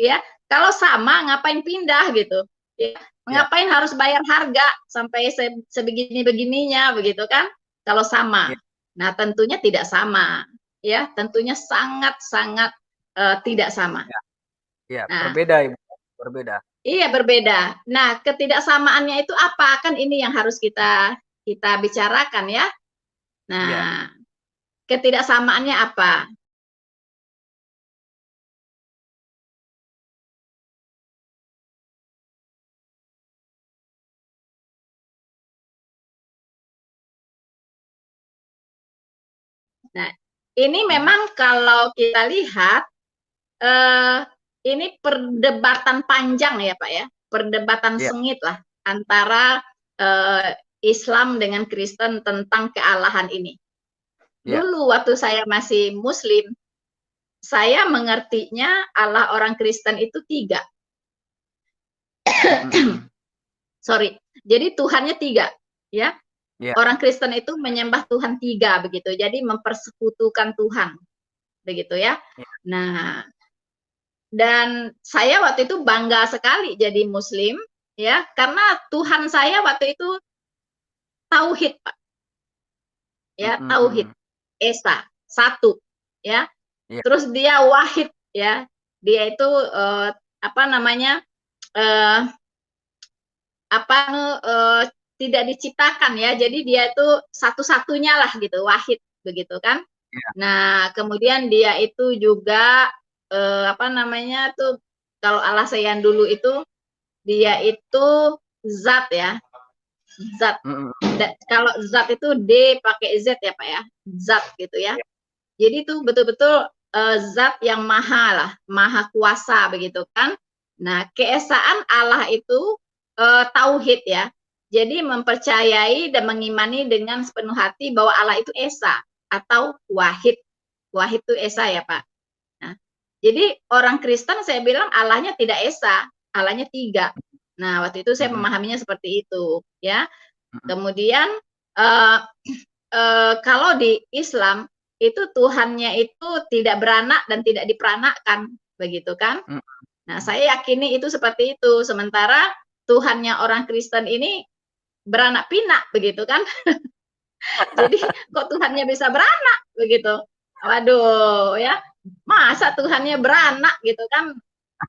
Ya, kalau sama ngapain pindah gitu? Ya, ngapain harus bayar harga sampai sebegini-begininya begitu kan? Kalau sama. Ya. Nah, tentunya tidak sama. Ya, tentunya sangat-sangat tidak sama. Ya, Nah, berbeda Ibu, berbeda. iya berbeda. Nah, ketidaksamaannya itu apa? Kan ini yang harus kita kita bicarakan ya. Nah, Ya. ketidaksamaannya apa? Nah, ini memang kalau kita lihat ini perdebatan panjang ya Pak ya, perdebatan Ya. sengit lah antara Islam dengan Kristen tentang kealahan ini. Ya. Dulu waktu saya masih Muslim, saya mengertinya Allah orang Kristen itu 3. Sorry, jadi Tuhannya 3 ya. Ya. Orang Kristen itu menyembah Tuhan 3 begitu, jadi mempersekutukan Tuhan begitu ya. Ya. Nah, dan saya waktu itu bangga sekali jadi Muslim ya, karena Tuhan saya waktu itu tauhid Pak. Ya, tauhid. Esa, satu ya. Ya. Terus dia wahid ya. Dia itu apa namanya? Tidak diciptakan ya. Jadi dia itu satu-satunya lah gitu, wahid begitu kan. Ya. Nah, kemudian dia itu juga apa namanya tuh, kalau Allah yang dulu itu dia itu zat ya. Zat. Kalau zat itu D pakai Z ya Pak ya. Zat gitu ya. Jadi itu betul-betul zat yang maha lah, maha kuasa begitu kan. Nah, keesaan Allah itu tauhid ya. Jadi mempercayai dan mengimani dengan sepenuh hati bahwa Allah itu esa atau wahid. Wahid itu esa ya Pak. Nah, jadi orang Kristen saya bilang Allahnya tidak esa, Allahnya 3. Nah, waktu itu saya memahaminya seperti itu ya. Kemudian kalau di Islam itu Tuhannya itu tidak beranak dan tidak diperanakkan begitu kan. Nah, saya yakini itu seperti itu. Sementara Tuhannya orang Kristen ini beranak pinak begitu kan. Jadi kok Tuhannya bisa beranak begitu. Waduh ya. Masa Tuhannya beranak gitu kan.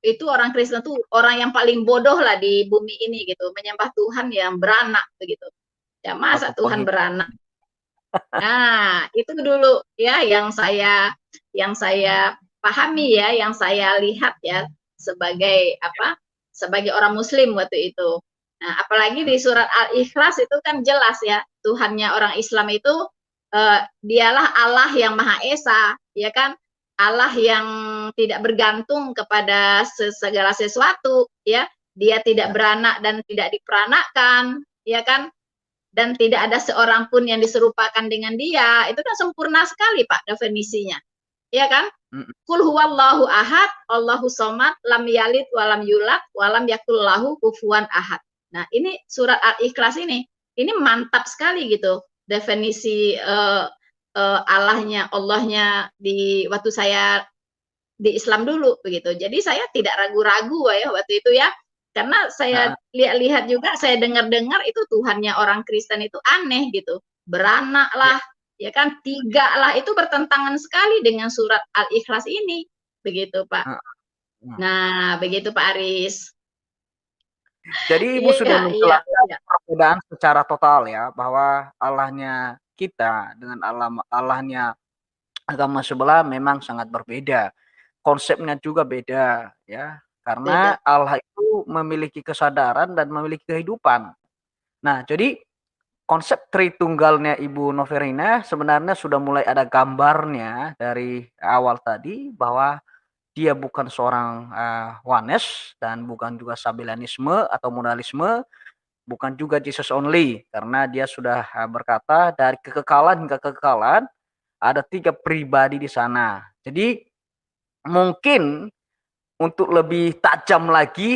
Itu orang Kristen tuh orang yang paling bodoh lah di bumi ini gitu, menyembah Tuhan yang beranak begitu. Ya masa Tuhan beranak. Nah, itu dulu ya yang saya pahami ya, yang saya lihat ya sebagai apa? Sebagai orang Muslim waktu itu. Nah, apalagi di surat Al-Ikhlas itu kan jelas ya, Tuhannya orang Islam itu dialah Allah yang Maha Esa, ya kan? Allah yang tidak bergantung kepada segala sesuatu, ya. Dia tidak beranak dan tidak diperanakkan, ya kan? Dan tidak ada seorang pun yang diserupakan dengan dia. Itu kan sempurna sekali, Pak, definisinya. Ya kan? Qul huwallahu ahad, Allahu somad, lam yalid walam yulad, walam yakul lahu kufuwan ahad. Nah, ini surat Al-Ikhlas ini mantap sekali gitu definisi Allahnya di waktu saya di Islam dulu begitu. Jadi saya tidak ragu-ragu ya waktu itu ya, karena saya lihat-lihat juga, saya dengar-dengar itu Tuhannya orang Kristen itu aneh gitu, beranak lah, ya kan, 3 lah, itu bertentangan sekali dengan surat Al-Ikhlas ini, begitu Pak. Nah, begitu Pak Aris. Jadi Ibu sudah menjelaskan perbedaan secara total ya, bahwa Allahnya kita dengan Allahnya agama sebelah memang sangat berbeda. Konsepnya juga beda ya, karena Allah itu memiliki kesadaran dan memiliki kehidupan. Nah, jadi konsep Tritunggalnya Ibu Noverina sebenarnya sudah mulai ada gambarnya dari awal tadi, bahwa dia bukan seorang oneness dan bukan juga Sabellianisme atau modalisme, bukan juga Jesus only, karena dia sudah berkata dari kekekalan hingga kekekalan ada 3 pribadi di sana. Jadi mungkin untuk lebih tajam lagi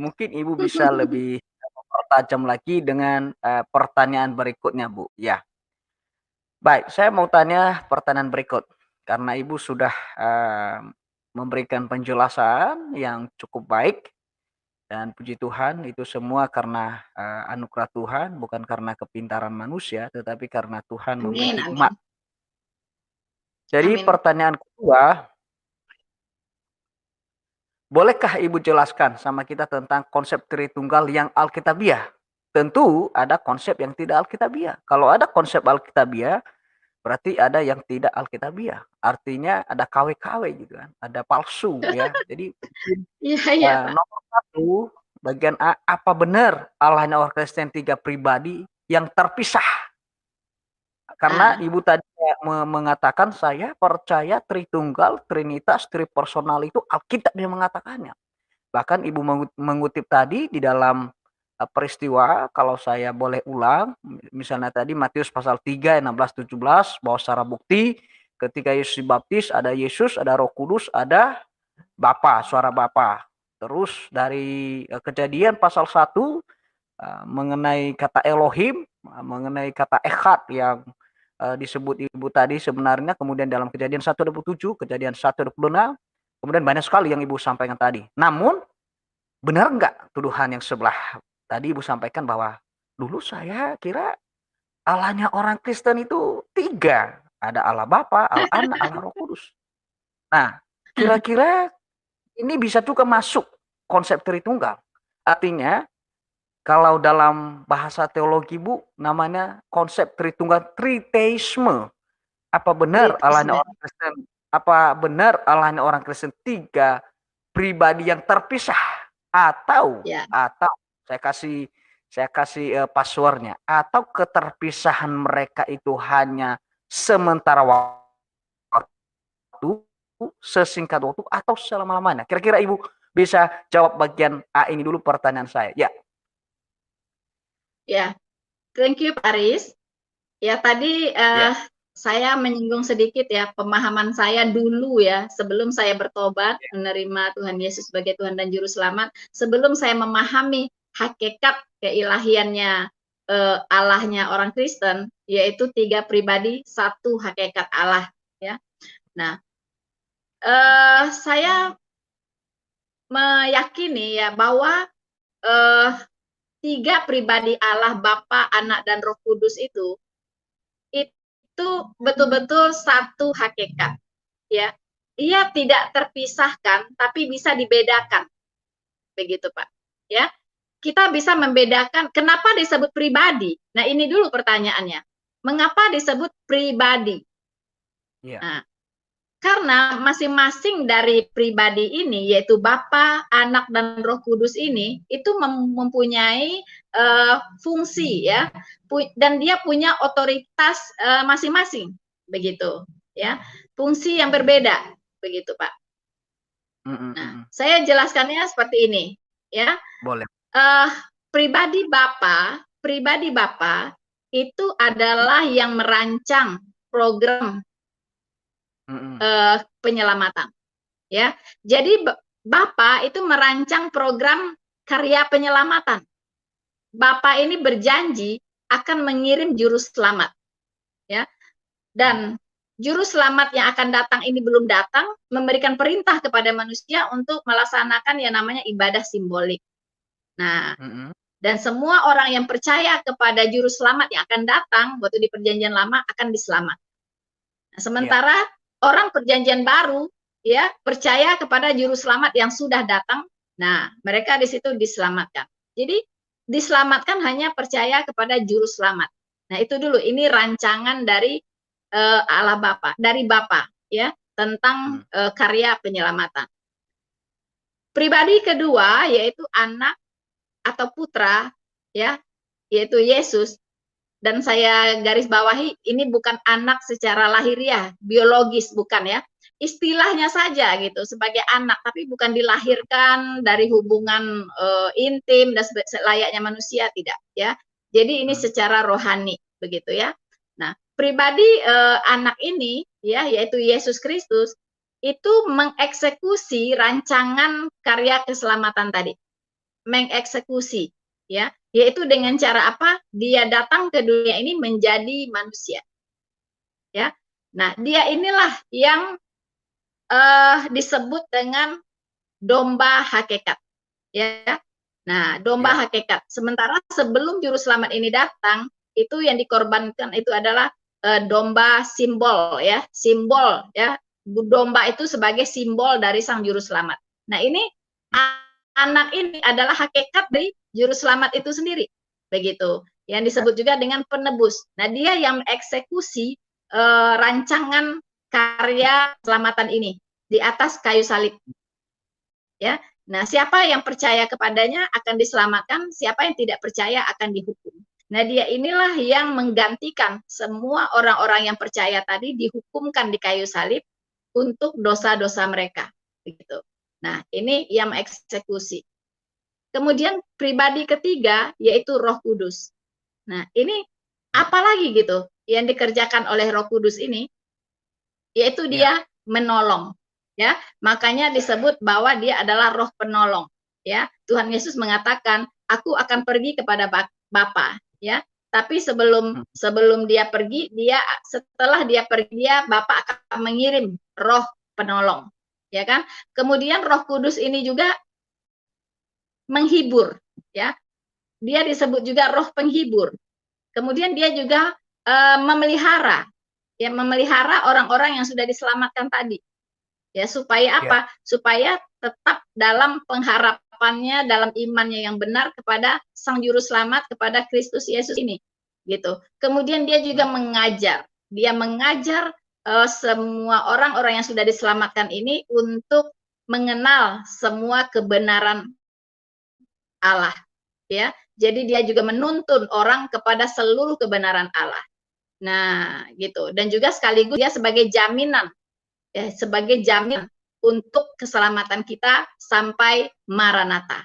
mungkin Ibu bisa lebih mempertajam lagi dengan pertanyaan berikutnya, Bu. Ya. Baik, saya mau tanya pertanyaan berikut. Karena Ibu sudah memberikan penjelasan yang cukup baik, dan puji Tuhan itu semua karena anugerah Tuhan, bukan karena kepintaran manusia, tetapi karena Tuhan memberi hikmat. Jadi pertanyaan kedua, bolehkah Ibu jelaskan sama kita tentang konsep Tritunggal yang Alkitabiah? tentu ada konsep yang tidak alkitabiah. Kalau ada konsep alkitabiah, berarti ada yang tidak alkitabiah. Artinya ada KW-KW gitu kan, ada palsu ya. Jadi Iya, iya, Pak. nomor satu, bagian A, apa benar Allahnya orang Kristen 3 pribadi yang terpisah? Karena Ibu tadi mengatakan saya percaya Tritunggal, Trinitas, Tripersonal itu Alkitab yang mengatakannya. Bahkan Ibu mengutip tadi di dalam peristiwa, kalau saya boleh ulang, misalnya tadi Matius pasal 3, 16, 17, bahwa secara bukti ketika Yesus dibaptis ada Yesus, ada Roh Kudus, ada Bapa, suara Bapa. Terus dari Kejadian pasal 1 mengenai kata Elohim, mengenai kata Echad yang disebut Ibu tadi sebenarnya, kemudian dalam Kejadian 1:27, Kejadian 1:26, kemudian banyak sekali yang Ibu sampaikan tadi. Namun benar enggak tuduhan yang sebelah tadi Ibu sampaikan bahwa dulu saya kira Allahnya orang Kristen itu 3, ada Allah Bapa, Allah Anak, Allah Roh Kudus. Nah, kira-kira ini bisa juga masuk konsep Tritunggal. Artinya kalau dalam bahasa teologi Bu, namanya konsep Tritunggal, triteisme. Apa benar Allahnya orang Kristen? Apa benar Allahnya orang Kristen 3 pribadi yang terpisah? Atau saya kasih passwordnya. Atau keterpisahan mereka itu hanya sementara waktu, sesingkat waktu, atau selama-lamanya. Kira-kira Ibu bisa jawab bagian A ini dulu pertanyaan saya. Ya. Ya, thank you Pak Aris. Ya, tadi saya menyinggung sedikit ya pemahaman saya dulu ya, sebelum saya bertobat menerima Tuhan Yesus sebagai Tuhan dan Juru Selamat, sebelum saya memahami hakikat keilahiannya Allahnya orang Kristen, yaitu 3 pribadi, 1 hakikat Allah ya. Nah, saya meyakini ya bahwa 3 pribadi Allah, Bapa, Anak, dan Roh Kudus itu betul-betul satu hakikat. Ya, ia tidak terpisahkan, tapi bisa dibedakan, begitu Pak. Ya, kita bisa membedakan. Kenapa disebut pribadi? Nah, ini dulu pertanyaannya. Mengapa disebut pribadi? Ya. Nah, karena masing-masing dari pribadi ini, yaitu Bapa, Anak, dan Roh Kudus ini, itu mempunyai fungsi ya, dan dia punya otoritas masing-masing, begitu ya, fungsi yang berbeda, begitu Pak. Nah, saya jelaskannya seperti ini, ya. Boleh. Pribadi Bapa itu adalah yang merancang program penyelamatan, ya. Jadi Bapa itu merancang program karya penyelamatan. Bapa ini berjanji akan mengirim juru selamat, ya. Dan juru selamat yang akan datang ini belum datang, memberikan perintah kepada manusia untuk melaksanakan yang namanya ibadah simbolik. Nah, dan semua orang yang percaya kepada juru selamat yang akan datang waktu di Perjanjian Lama akan diselamatkan. Nah, sementara orang Perjanjian Baru ya percaya kepada juru selamat yang sudah datang. Nah, mereka di situ diselamatkan. Jadi diselamatkan hanya percaya kepada juru selamat. Nah, itu dulu, ini rancangan dari Allah Bapa, dari Bapa ya, tentang karya penyelamatan. Pribadi kedua yaitu anak atau putra ya, yaitu Yesus. Dan saya garis bawahi, ini bukan anak secara lahiriah, biologis, bukan ya. Istilahnya saja gitu, sebagai anak, tapi bukan dilahirkan dari hubungan intim dan layaknya manusia, tidak ya. Jadi ini secara rohani, begitu ya. Nah, pribadi anak ini ya, yaitu Yesus Kristus, itu mengeksekusi rancangan karya keselamatan tadi. Mengeksekusi ya, yaitu dengan cara apa? Dia datang ke dunia ini menjadi manusia. Ya. Nah, dia inilah yang disebut dengan domba hakikat. Ya. Nah, domba hakikat. Sementara sebelum juru selamat ini datang, itu yang dikorbankan itu adalah domba simbol ya, simbol ya. Domba itu sebagai simbol dari sang juru selamat. Nah, ini anak ini adalah hakikat dari juru selamat itu sendiri. begitu. Yang disebut juga dengan penebus. Nah, dia yang mengeksekusi rancangan karya keselamatan ini di atas kayu salib. Ya. Nah, siapa yang percaya kepadanya akan diselamatkan, siapa yang tidak percaya akan dihukum. Nah, dia inilah yang menggantikan semua orang-orang yang percaya tadi dihukumkan di kayu salib untuk dosa-dosa mereka. Begitu. Nah, ini yang mengeksekusi. Kemudian pribadi ketiga yaitu Roh Kudus. Nah, ini apalagi gitu yang dikerjakan oleh Roh Kudus ini, yaitu dia menolong. Ya, makanya disebut bahwa dia adalah Roh penolong. Ya, Tuhan Yesus mengatakan, aku akan pergi kepada Bapa. Ya, tapi sebelum dia pergi, setelah dia pergi, Bapa akan mengirim Roh penolong. Ya kan? Kemudian Roh Kudus ini juga menghibur. Ya, dia disebut juga Roh penghibur. Kemudian dia juga memelihara, ya, memelihara orang-orang yang sudah diselamatkan tadi. Ya, supaya apa? Supaya tetap dalam pengharapannya, dalam imannya yang benar kepada Sang Juru Selamat, kepada Kristus Yesus ini, gitu. Kemudian dia juga mengajar. Dia mengajar semua orang-orang yang sudah diselamatkan ini untuk mengenal semua kebenaran Allah, ya. Jadi dia juga menuntun orang kepada seluruh kebenaran Allah. Nah, gitu. Dan juga sekaligus dia sebagai jaminan, ya, sebagai jaminan untuk keselamatan kita sampai Maranatha.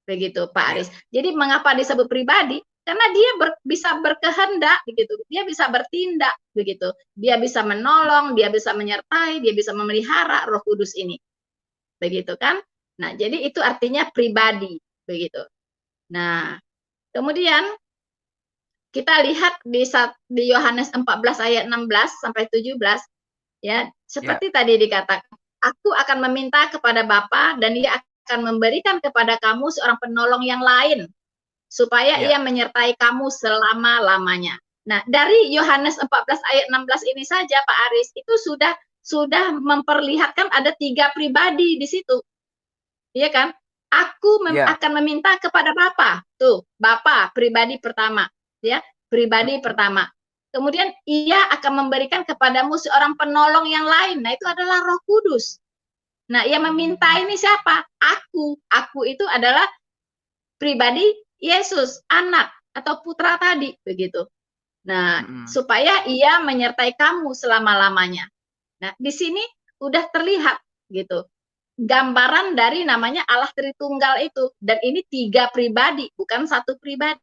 Begitu, Pak Aris. Jadi mengapa disebut pribadi? Karena dia bisa berkehendak, begitu. Dia bisa bertindak, begitu. Dia bisa menolong, dia bisa menyertai, dia bisa memelihara Roh Kudus ini. Begitu kan? Nah, jadi itu artinya pribadi, begitu. Nah, kemudian kita lihat di Yohanes 14 ayat 16 sampai 17, ya, seperti tadi dikatakan, aku akan meminta kepada Bapa dan dia akan memberikan kepada kamu seorang penolong yang lain supaya ia menyertai kamu selama-lamanya. Nah, dari Yohanes 14 ayat 16 ini saja, Pak Aris, itu sudah memperlihatkan ada 3 pribadi di situ. Iya kan? Aku akan meminta kepada Bapa. Tuh, Bapa pribadi pertama, ya, pribadi pertama. Kemudian ia akan memberikan kepadamu seorang penolong yang lain. Nah, itu adalah Roh Kudus. Nah, yang meminta ini siapa? Aku. Aku itu adalah pribadi Yesus, anak atau putra tadi, begitu. Nah, supaya ia menyertai kamu selama-lamanya. Nah, di sini udah terlihat gitu. Gambaran dari namanya Allah Tritunggal itu, dan ini 3 pribadi, bukan 1 pribadi.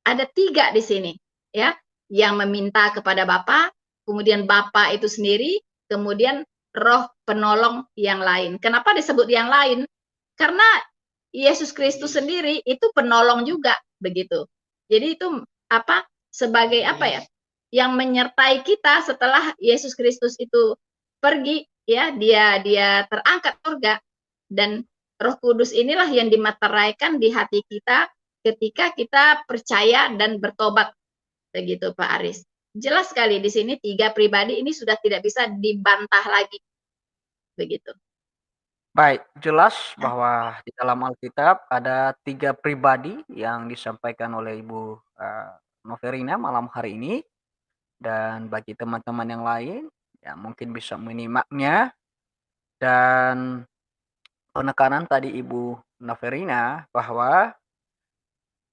Ada 3 di sini, ya, yang meminta kepada Bapa, kemudian Bapa itu sendiri, kemudian Roh penolong yang lain. Kenapa disebut yang lain? Karena Yesus Kristus sendiri itu penolong juga, begitu. Jadi itu apa? Sebagai apa ya? Yang menyertai kita setelah Yesus Kristus itu pergi, ya, dia terangkat surga, dan Roh Kudus inilah yang dimateraikan di hati kita ketika kita percaya dan bertobat, begitu Pak Aris. Jelas sekali di sini 3 pribadi ini sudah tidak bisa dibantah lagi, begitu. Baik, jelas bahwa di dalam Alkitab ada 3 pribadi yang disampaikan oleh Ibu Noverina malam hari ini, dan bagi teman-teman yang lain yang mungkin bisa menyimaknya, dan penekanan tadi Ibu Noverina bahwa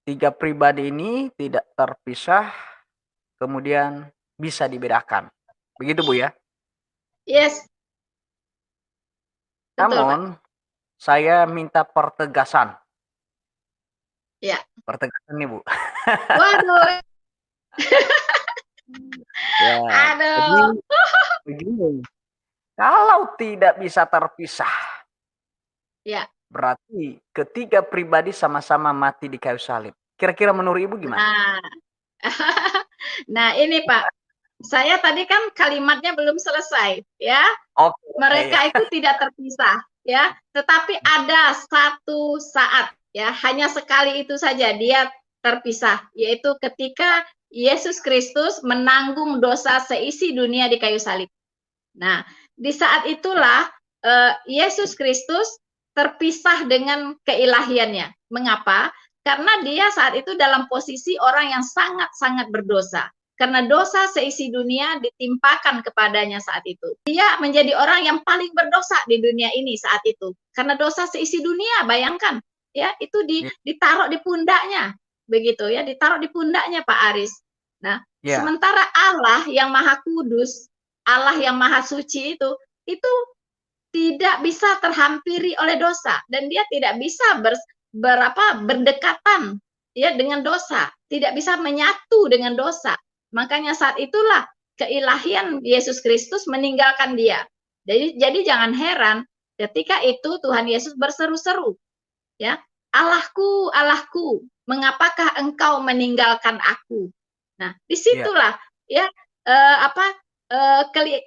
3 pribadi ini tidak terpisah, kemudian bisa dibedakan. Begitu, Bu, ya? Yes. Betul, Namun, Pak. saya minta pertegasan. Ya. Pertegasan nih, Bu. Waduh. Ya, Aduh. begini. Kalau tidak bisa terpisah, Ya. berarti ketiga pribadi sama-sama mati di kayu salib. Kira-kira menurut Ibu gimana? Nah, ini Pak, saya tadi kan kalimatnya belum selesai, ya. Mereka itu tidak terpisah, ya. Tetapi ada satu saat, ya, hanya sekali itu saja dia terpisah, yaitu ketika Yesus Kristus menanggung dosa seisi dunia di kayu salib. Nah, di saat itulah Yesus Kristus terpisah dengan keilahiannya. Mengapa? Karena dia saat itu dalam posisi orang yang sangat-sangat berdosa. Karena dosa seisi dunia ditimpakan kepadanya saat itu. Dia menjadi orang yang paling berdosa di dunia ini saat itu. Karena dosa seisi dunia, bayangkan. Ya, itu ditaruh di pundaknya. Begitu ya, ditaruh di pundaknya Pak Aris. Nah, sementara Allah yang Maha Kudus, Allah yang Maha Suci itu tidak bisa terhampiri oleh dosa. Dan dia tidak bisa berdekatan ya dengan dosa, tidak bisa menyatu dengan dosa. Makanya saat itulah keilahian Yesus Kristus meninggalkan dia. Jadi jangan heran ketika itu Tuhan Yesus berseru-seru, ya, Allahku, Allahku, mengapakah engkau meninggalkan aku? Nah, disitulah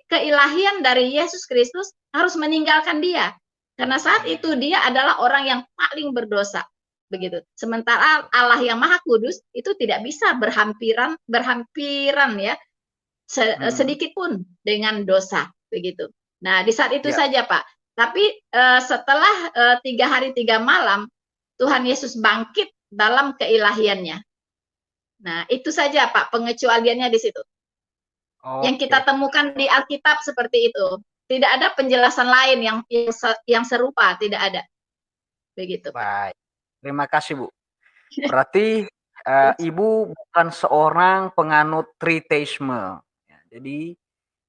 keilahian dari Yesus Kristus harus meninggalkan dia. Karena saat itu dia adalah orang yang paling berdosa, begitu. Sementara Allah yang Maha Kudus itu tidak bisa berhampiran ya sedikit pun dengan dosa, begitu. Nah, di saat itu saja Pak. Tapi setelah 3 hari 3 malam Tuhan Yesus bangkit dalam keilahiannya. Nah, itu saja Pak pengecualiannya di situ. Yang kita temukan di Alkitab seperti itu. Tidak ada penjelasan lain yang serupa, tidak ada. Begitu. Baik. Terima kasih, Bu. Berarti Ibu bukan seorang penganut triteisme. Ya, jadi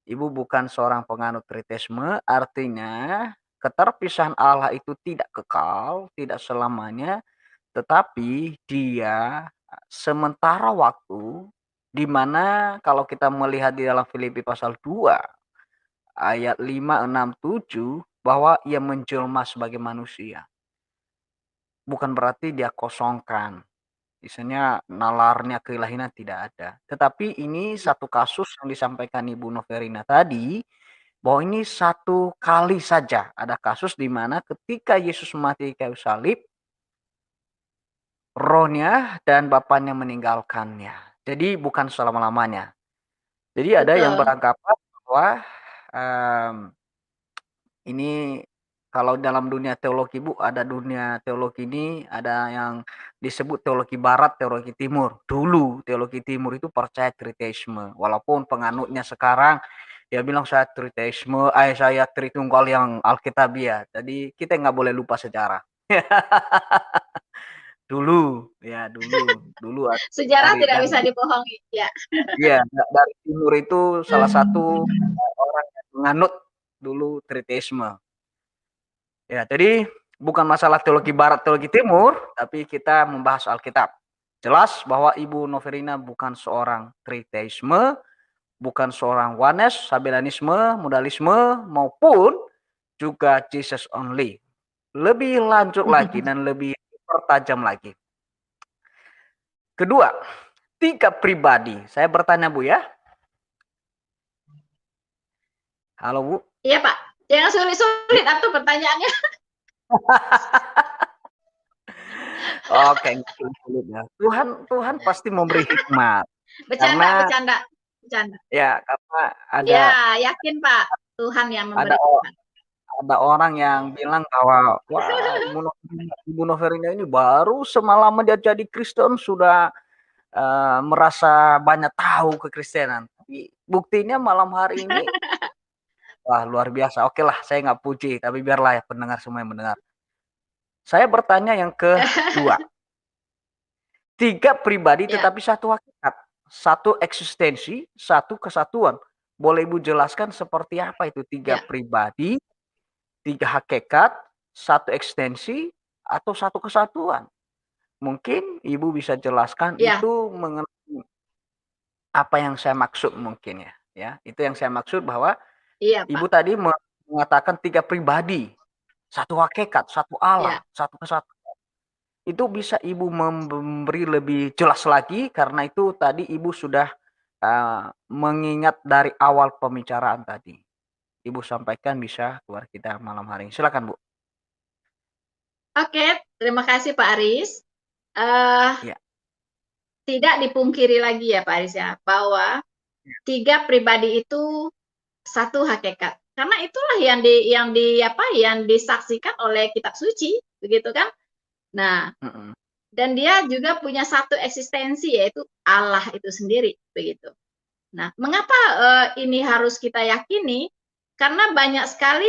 Ibu bukan seorang penganut triteisme, artinya keterpisahan Allah itu tidak kekal, tidak selamanya, tetapi dia sementara waktu, di mana kalau kita melihat di dalam Filipi pasal 2, ayat 5, 6, 7, bahwa ia menjelma sebagai manusia. Bukan berarti dia kosongkan. Misalnya nalarnya keilahian tidak ada. Tetapi ini satu kasus yang disampaikan Ibu Noverina tadi, bahwa ini satu kali saja ada kasus di mana ketika Yesus mati di kayu salib, rohnya dan bapaknya meninggalkannya. Jadi bukan selama-lamanya. Jadi ada yang beranggapan bahwa ini kalau dalam dunia teologi, Bu, ada dunia teologi ini, ada yang disebut teologi barat, teologi timur. Dulu teologi timur itu percaya triteisme. Walaupun penganutnya sekarang dia bilang saya triteisme, saya tritunggal yang alkitabiah. Jadi kita nggak boleh lupa sejarah. Dulu. Sejarah tidak bisa dibohongi, ya. Iya, dari timur itu salah satu orang yang menganut dulu triteisme. Ya, jadi bukan masalah teologi barat, teologi timur, tapi kita membahas Alkitab. Jelas bahwa Ibu Noverina bukan seorang triteisme, bukan seorang oneness, sabellianisme, modalisme, maupun juga Jesus only. Lebih lanjut lagi dan lebih pertajam lagi. Kedua, 3 pribadi. Saya bertanya, Bu, ya. Halo, Bu. Iya, Pak. Jangan sulit-sulit atau pertanyaannya. Oke, sulit ya. Tuhan pasti memberi hikmat. Bercanda. Ya, karena ada. Ya, yakin Pak. Tuhan yang memberi hikmat. Ada orang yang bilang bahwa wah, Ibu Noverina ini baru semalam dia jadi Kristen sudah merasa banyak tahu kekristenan. Tapi buktinya malam hari ini wah luar biasa. Oke lah, saya nggak puji, tapi biarlah ya pendengar semua yang mendengar. Saya bertanya yang kedua. 3 pribadi tetapi satu hakikat, satu eksistensi, satu kesatuan. Boleh Ibu jelaskan seperti apa itu 3 pribadi, 3 hakikat, satu eksistensi, atau satu kesatuan? Mungkin Ibu bisa jelaskan itu mengenai apa yang saya maksud mungkin ya. Itu yang saya maksud bahwa Ibu tadi mengatakan 3 pribadi, satu hakikat, satu Allah, satu kesatuan. Itu bisa Ibu memberi lebih jelas lagi karena itu tadi Ibu sudah mengingat dari awal pembicaraan tadi. Ibu sampaikan bisa keluar kita malam hari ini. Silakan, Bu. Oke, terima kasih Pak Aris. Tidak dipungkiri lagi ya Pak Aris ya, bahwa 3 pribadi itu satu hakikat. Karena itulah yang disaksikan oleh kitab suci, begitu kan? Nah, dan dia juga punya satu eksistensi, yaitu Allah itu sendiri, begitu. Nah, mengapa ini harus kita yakini? Karena banyak sekali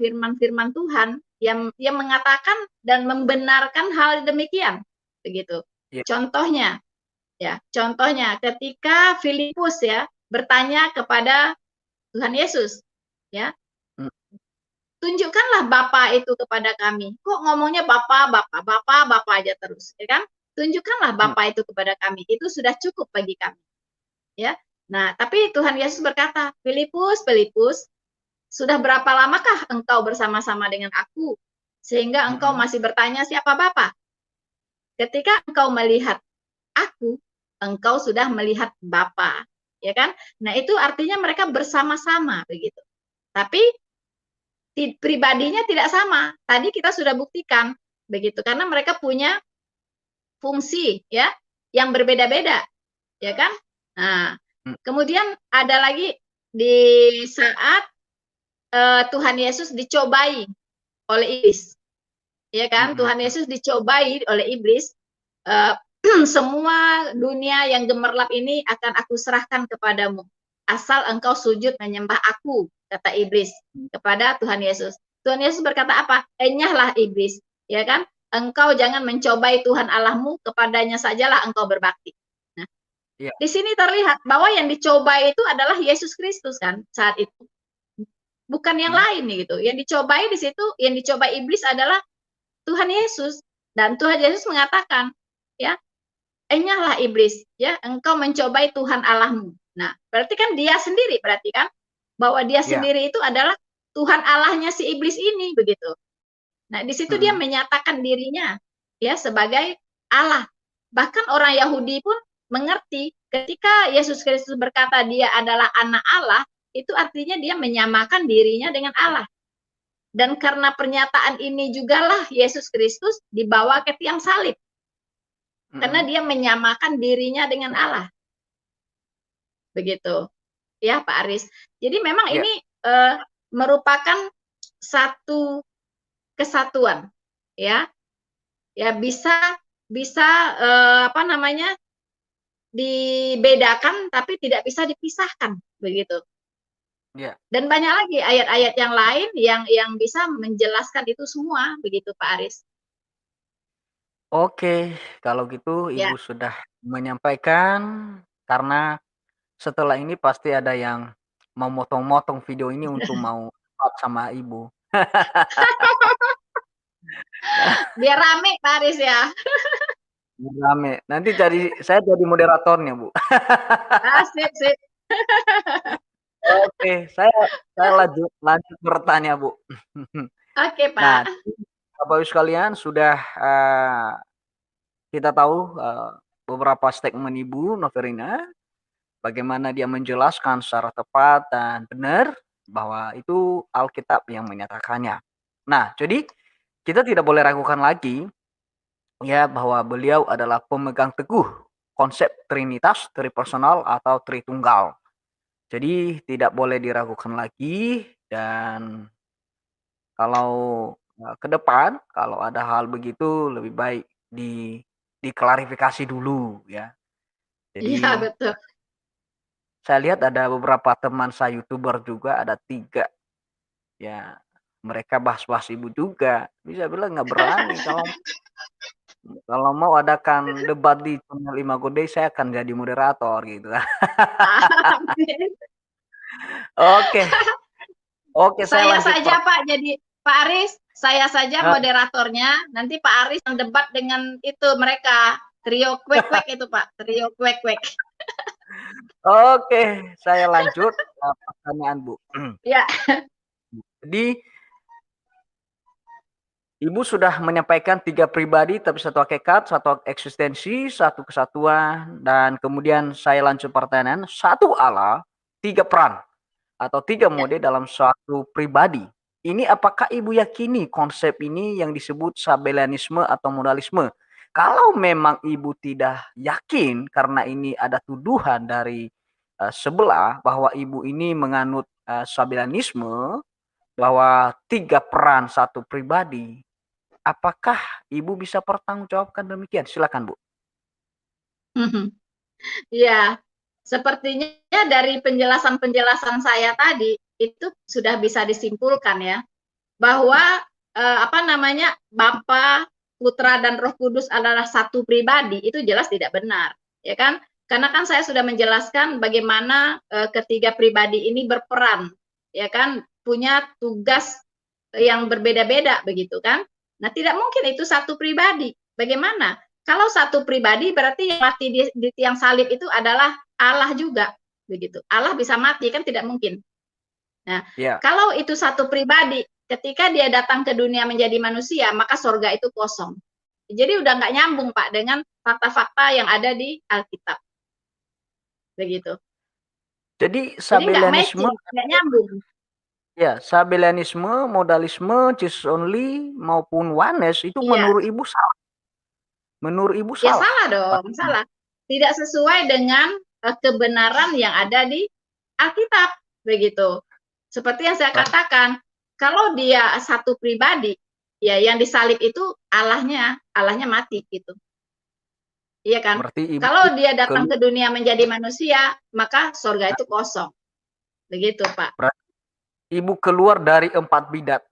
firman-firman Tuhan yang mengatakan dan membenarkan hal demikian, begitu. Ya. Contohnya, ketika Filipus ya bertanya kepada Tuhan Yesus, ya, tunjukkanlah Bapa itu kepada kami. Kok ngomongnya Bapa aja terus, ya kan? Tunjukkanlah Bapa itu kepada kami. Itu sudah cukup bagi kami. Ya. Nah, tapi Tuhan Yesus berkata, Filipus, sudah berapa lamakah engkau bersama-sama dengan aku sehingga engkau masih bertanya siapa Bapa? Ketika engkau melihat aku, engkau sudah melihat Bapa, ya kan? Nah, itu artinya mereka bersama-sama begitu. Tapi pribadinya tidak sama. Tadi kita sudah buktikan begitu karena mereka punya fungsi ya yang berbeda-beda, ya kan? Nah, kemudian ada lagi di saat Tuhan Yesus dicobai oleh iblis, ya kan? Tuhan Yesus dicobai oleh iblis. Semua dunia yang gemerlap ini akan aku serahkan kepadamu, asal engkau sujud menyembah aku, kata iblis kepada Tuhan Yesus. Tuhan Yesus berkata apa? Enyahlah iblis, ya kan? Engkau jangan mencobai Tuhan Allahmu, kepadanya sajalah engkau berbakti. Nah, di sini terlihat bahwa yang dicobai itu adalah Yesus Kristus kan saat itu, bukan yang lain gitu. Yang dicobai di situ, yang dicobai iblis adalah Tuhan Yesus, dan Tuhan Yesus mengatakan, ya, enyahlah iblis, ya, engkau mencobai Tuhan Allahmu. Nah, berarti kan dia sendiri, berarti kan bahwa dia sendiri itu adalah Tuhan Allahnya si iblis ini, begitu. Nah, di situ dia menyatakan dirinya ya sebagai Allah. Bahkan orang Yahudi pun mengerti ketika Yesus Kristus berkata dia adalah anak Allah, itu artinya dia menyamakan dirinya dengan Allah. Dan karena pernyataan ini jugalah Yesus Kristus dibawa ke tiang salib. Karena dia menyamakan dirinya dengan Allah. Begitu. Ya, Pak Aris. Jadi memang ini merupakan satu kesatuan. Ya. Ya, bisa apa namanya? Dibedakan tapi tidak bisa dipisahkan, begitu. Ya. Dan banyak lagi ayat-ayat yang lain yang bisa menjelaskan itu semua, begitu Pak Aris. Oke, kalau gitu Ibu sudah menyampaikan, karena setelah ini pasti ada yang mau motong-motong video ini untuk mau sama Ibu. Biar rame Pak Aris ya. Rame. Nanti saya jadi moderatornya, Bu. Sip. Oke, saya lanjut bertanya, Bu. Oke, Pak. Nah, Bapak Ibu sekalian, sudah kita tahu beberapa statement Ibu Noverina, bagaimana dia menjelaskan secara tepat dan benar bahwa itu Alkitab yang menyatakannya. Nah, jadi kita tidak boleh ragukan lagi ya bahwa beliau adalah pemegang teguh konsep Trinitas, Tripersonal atau Tritunggal. Jadi tidak boleh diragukan lagi, dan kalau ke depan kalau ada hal begitu lebih baik diklarifikasi dulu ya. Jadi Iya, betul. saya lihat ada beberapa teman saya YouTuber juga, ada 3 ya, mereka bahas-bahas Ibu juga. Bisa bilang nggak berani kalau mau adakan debat di channel Imago Day, saya akan jadi moderator gitu. Oke, saya saja Pak, jadi Pak Aris, saya saja moderatornya. Nanti Pak Aris yang debat dengan itu mereka trio kwek-kwek itu Pak, trio kwek-kwek. Oke, saya lanjut pertanyaan Bu. Ya. Jadi Ibu sudah menyampaikan 3 pribadi tapi satu hakikat, satu eksistensi, satu kesatuan, dan kemudian saya lanjut pertanyaan, 1 Allah, 3 peran atau 3 mode dalam suatu pribadi. Ini apakah Ibu yakini konsep ini yang disebut sabellianisme atau modalisme? Kalau memang Ibu tidak yakin karena ini ada tuduhan dari sebelah bahwa Ibu ini menganut sabellianisme, bahwa 3 peran satu pribadi, apakah Ibu bisa pertanggungjawabkan demikian? Silakan, Bu. Ya, sepertinya dari penjelasan-penjelasan saya tadi itu sudah bisa disimpulkan ya bahwa apa namanya Bapa, Putra dan Roh Kudus adalah satu pribadi itu jelas tidak benar, ya kan? Karena kan saya sudah menjelaskan bagaimana ketiga pribadi ini berperan, ya kan? Punya tugas yang berbeda-beda begitu kan? Nah, tidak mungkin itu satu pribadi. Bagaimana? Kalau satu pribadi berarti yang mati di tiang salib itu adalah Allah juga, begitu. Allah bisa mati kan tidak mungkin. Nah, Ya. kalau itu satu pribadi, ketika dia datang ke dunia menjadi manusia, maka surga itu kosong. Jadi udah nggak nyambung Pak dengan fakta-fakta yang ada di Alkitab, begitu. Jadi Jadi nggak Sabellianisme, matching, nggak nyambung. ya, Sabellianisme, modalisme, Jesus only maupun oneness itu Iya. menurut Ibu salah. Menurut Ibu Ya salah. salah dong, salah. Tidak sesuai dengan kebenaran yang ada di Alkitab, begitu. Seperti yang saya katakan, kalau dia satu pribadi, ya yang disalib itu Allahnya mati gitu. Iya kan? Berarti Ibu Kalau dia datang ke dunia menjadi manusia, maka surga itu kosong. Begitu, Pak. berarti Ibu keluar dari 4 bidat.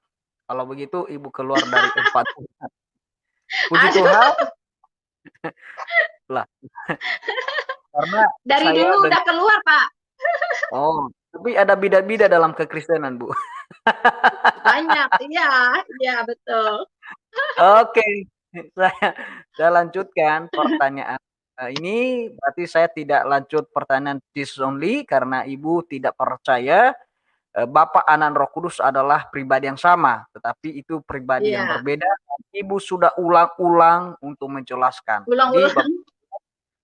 Kalau begitu Ibu keluar dari 4 bidat. Puji Aduh. Tuhan. Lah. Karena Dari saya dulu udah keluar, Pak. Oh, tapi ada bidat-bidat dalam kekristenan, Bu. Banyak, iya betul. Oke, saya lanjutkan pertanyaan ini. Berarti saya tidak lanjut pertanyaan Jesus only karena Ibu tidak percaya Bapa, Anak, Roh Kudus adalah pribadi yang sama, tetapi itu pribadi yang berbeda. Ibu sudah ulang-ulang untuk menjelaskan. Ulang-ulang.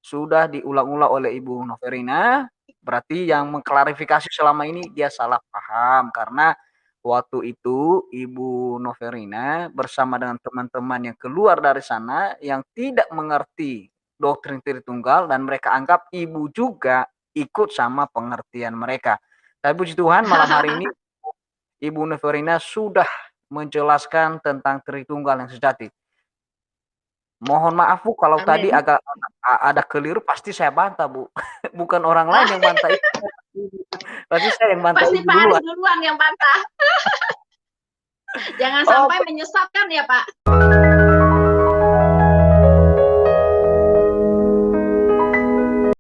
Sudah diulang-ulang oleh Ibu Noverina. Berarti yang mengklarifikasi selama ini dia salah paham karena waktu itu Ibu Noverina bersama dengan teman-teman yang keluar dari sana yang tidak mengerti doktrin Tritunggal dan mereka anggap Ibu juga ikut sama pengertian mereka. Tapi puji Tuhan malam hari ini Ibu Noverina sudah menjelaskan tentang Tritunggal yang sejati. Mohon maaf Bu kalau Amin. tadi agak ada keliru, pasti saya bantah Bu. Bukan orang lain yang bantah itu. Pasti saya yang bantah Pasti Ibu Pak Aris duluan. duluan yang bantah. Jangan sampai menyesatkan ya Pak.